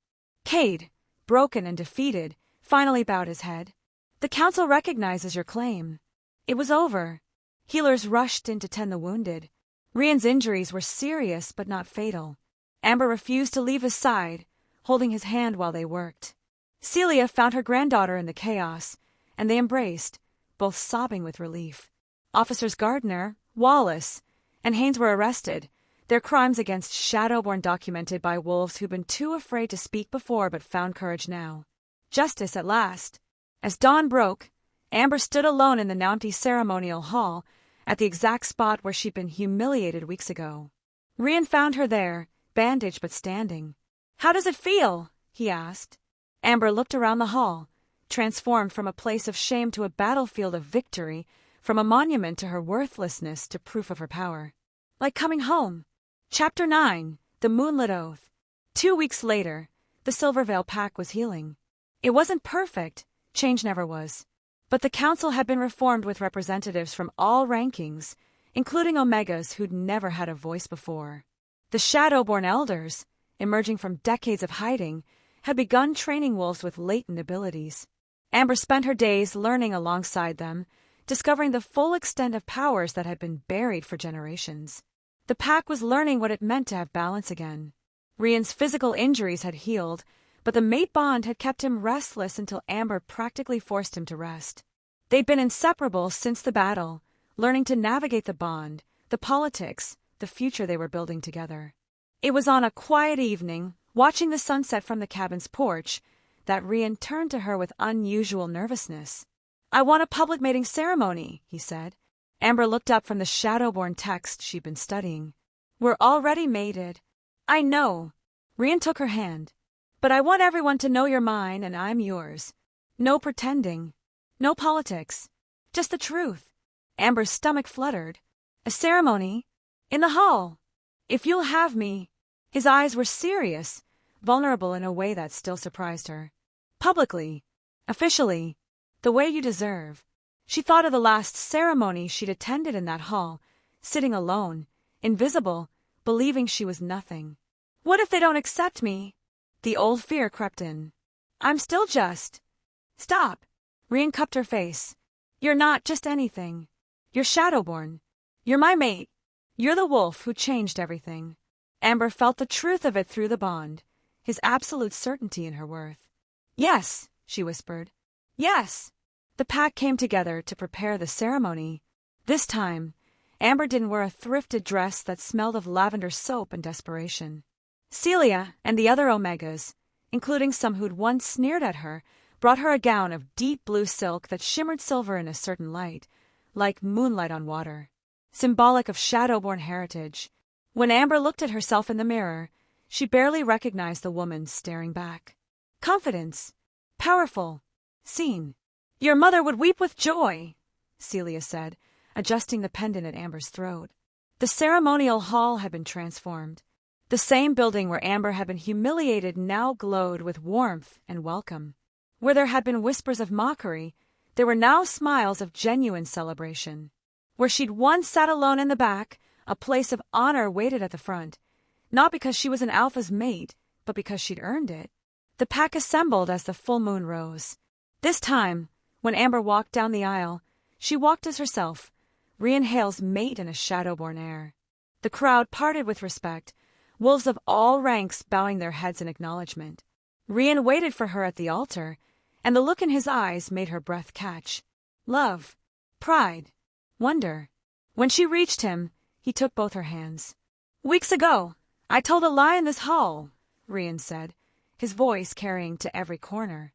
Cade, broken and defeated, finally bowed his head. "The council recognizes your claim." It was over. Healers rushed in to tend the wounded. Rian's injuries were serious but not fatal. Amber refused to leave his side, holding his hand while they worked. Celia found her granddaughter in the chaos, and they embraced, both sobbing with relief. Officers Gardner, Wallace, and Haynes were arrested, their crimes against Shadowborn documented by wolves who'd been too afraid to speak before but found courage now. Justice at last. As dawn broke, Amber stood alone in the now empty ceremonial hall, at the exact spot where she'd been humiliated weeks ago. Rian found her there, bandaged but standing. "How does it feel?" he asked. Amber looked around the hall, transformed from a place of shame to a battlefield of victory, from a monument to her worthlessness to proof of her power. Like coming home. Chapter 9. The Moonlit Oath. 2 weeks later, the Silvervale Pack was healing. It wasn't perfect, change never was. But the council had been reformed with representatives from all rankings, including Omegas who'd never had a voice before. The Shadowborn Elders, emerging from decades of hiding, had begun training wolves with latent abilities. Amber spent her days learning alongside them, discovering the full extent of powers that had been buried for generations. The pack was learning what it meant to have balance again. Rian's physical injuries had healed, but the mate bond had kept him restless until Amber practically forced him to rest. They'd been inseparable since the battle, learning to navigate the bond, the politics, the future they were building together. It was on a quiet evening, watching the sunset from the cabin's porch, that Rian turned to her with unusual nervousness. "I want a public mating ceremony," he said. Amber looked up from the Shadowborn text she'd been studying. "We're already mated." "I know." Rian took her hand. "But I want everyone to know you're mine and I'm yours. No pretending. No politics. Just the truth." Amber's stomach fluttered. "A ceremony? In the hall? If you'll have me." His eyes were serious, vulnerable in a way that still surprised her. "Publicly. Officially. The way you deserve." She thought of the last ceremony she'd attended in that hall, sitting alone, invisible, believing she was nothing. "What if they don't accept me?" The old fear crept in. "I'm still just." "Stop." Rian cupped her face. "You're not just anything. You're Shadowborn. You're my mate. You're the wolf who changed everything." Amber felt the truth of it through the bond, his absolute certainty in her worth. "Yes," she whispered. "Yes." The pack came together to prepare the ceremony. This time, Amber didn't wear a thrifted dress that smelled of lavender soap and desperation. Celia and the other Omegas, including some who'd once sneered at her, brought her a gown of deep blue silk that shimmered silver in a certain light, like moonlight on water, symbolic of Shadowborn heritage. When Amber looked at herself in the mirror, she barely recognized the woman staring back. Confidence. Powerful. Seen. "Your mother would weep with joy," Celia said, adjusting the pendant at Amber's throat. The ceremonial hall had been transformed. The same building where Amber had been humiliated now glowed with warmth and welcome. Where there had been whispers of mockery, there were now smiles of genuine celebration. Where she'd once sat alone in the back, a place of honor waited at the front, not because she was an alpha's mate, but because she'd earned it. The pack assembled as the full moon rose. This time, when Amber walked down the aisle, she walked as herself, Rian Hale's mate in a Shadowborn air. The crowd parted with respect, wolves of all ranks bowing their heads in acknowledgement. Rian waited for her at the altar, and the look in his eyes made her breath catch. Love, pride, wonder. When she reached him, he took both her hands. "Weeks ago, I told a lie in this hall," Rian said, his voice carrying to every corner.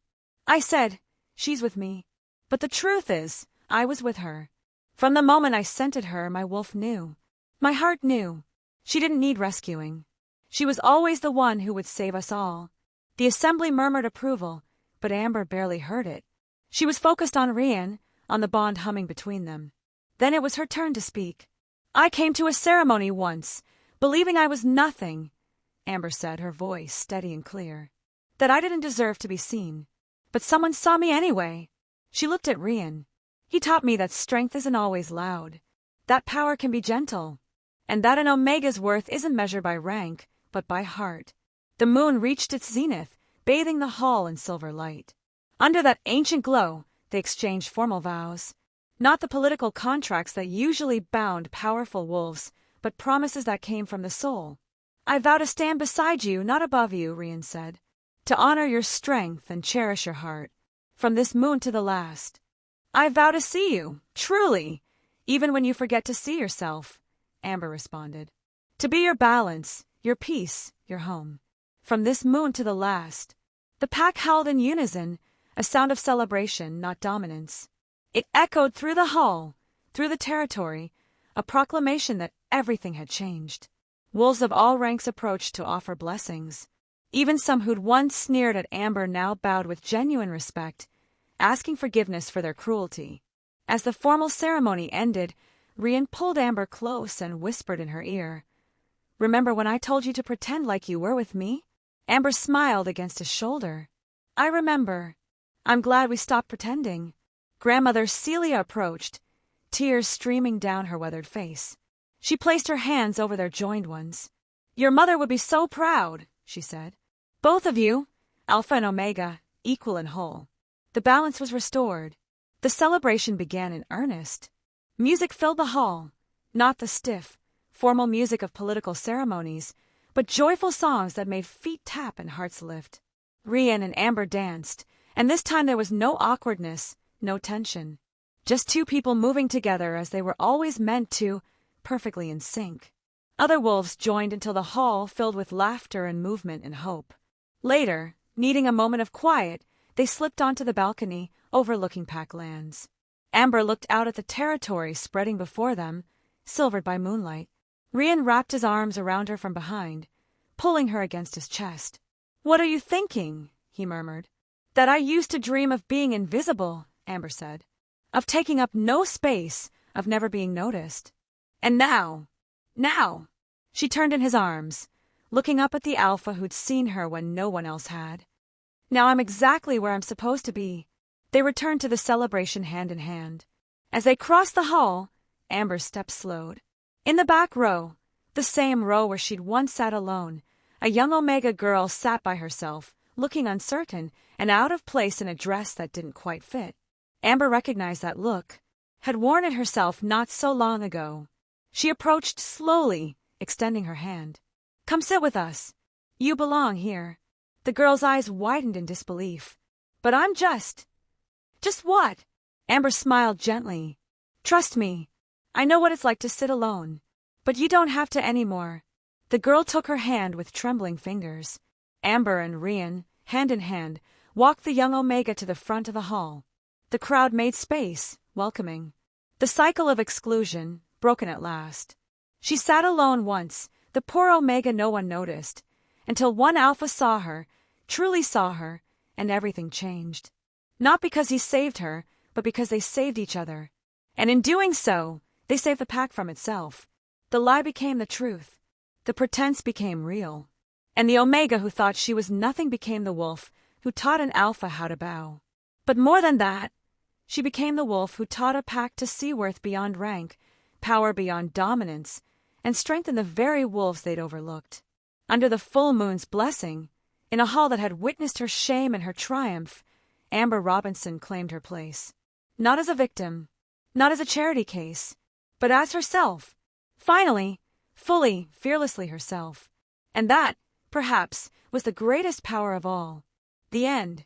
"I said, she's with me. But the truth is, I was with her. From the moment I scented her, my wolf knew. My heart knew. She didn't need rescuing. She was always the one who would save us all." The assembly murmured approval, but Amber barely heard it. She was focused on Rian, on the bond humming between them. Then it was her turn to speak. "I came to a ceremony once, believing I was nothing," Amber said, her voice steady and clear. "That I didn't deserve to be seen. But someone saw me anyway." She looked at Rian. "He taught me that strength isn't always loud, that power can be gentle, and that an Omega's worth isn't measured by rank, but by heart." The moon reached its zenith, bathing the hall in silver light. Under that ancient glow, they exchanged formal vows. Not the political contracts that usually bound powerful wolves, but promises that came from the soul. "I vow to stand beside you, not above you," Rian said. "To honor your strength and cherish your heart, from this moon to the last. I vow to see you, truly, even when you forget to see yourself," Amber responded. "To be your balance, your peace, your home. From this moon to the last." The pack howled in unison, a sound of celebration, not dominance. It echoed through the hall, through the territory, a proclamation that everything had changed. Wolves of all ranks approached to offer blessings. Even some who'd once sneered at Amber now bowed with genuine respect, asking forgiveness for their cruelty. As the formal ceremony ended, Rian pulled Amber close and whispered in her ear, "Remember when I told you to pretend like you were with me?" Amber smiled against his shoulder. "I remember. I'm glad we stopped pretending." Grandmother Celia approached, tears streaming down her weathered face. She placed her hands over their joined ones. "Your mother would be so proud," she said. "Both of you, Alpha and Omega, equal and whole." The balance was restored. The celebration began in earnest. Music filled the hall, not the stiff, formal music of political ceremonies, but joyful songs that made feet tap and hearts lift. Rian and Amber danced, and this time there was no awkwardness, no tension. Just two people moving together as they were always meant to, perfectly in sync. Other wolves joined until the hall filled with laughter and movement and hope. Later, needing a moment of quiet, they slipped onto the balcony overlooking Pack lands. Amber looked out at the territory spreading before them, silvered by moonlight. Rian wrapped his arms around her from behind, pulling her against his chest. "What are you thinking?" he murmured. "That I used to dream of being invisible," Amber said. "Of taking up no space, of never being noticed. And now. She turned in his arms, looking up at the Alpha who'd seen her when no one else had. "Now I'm exactly where I'm supposed to be." They returned to the celebration hand in hand. As they crossed the hall, Amber's steps slowed. In the back row, the same row where she'd once sat alone, a young Omega girl sat by herself, looking uncertain and out of place in a dress that didn't quite fit. Amber recognized that look, had worn it herself not so long ago. She approached slowly, extending her hand. "Come sit with us. You belong here." The girl's eyes widened in disbelief. "But I'm just what?" Amber smiled gently. "Trust me. I know what it's like to sit alone. But you don't have to anymore." The girl took her hand with trembling fingers. Amber and Rian, hand in hand, walked the young Omega to the front of the hall. The crowd made space, welcoming. The cycle of exclusion, broken at last. She sat alone once, the poor Omega no one noticed, until one Alpha saw her, truly saw her, and everything changed. Not because he saved her, but because they saved each other. And in doing so, they saved the pack from itself. The lie became the truth. The pretense became real. And the Omega who thought she was nothing became the wolf who taught an Alpha how to bow. But more than that, she became the wolf who taught a pack to see worth beyond rank, power beyond dominance, and strengthen the very wolves they'd overlooked. Under the full moon's blessing, in a hall that had witnessed her shame and her triumph, Amber Robinson claimed her place. Not as a victim, not as a charity case, but as herself. Finally, fully, fearlessly herself. And that, perhaps, was the greatest power of all. The end.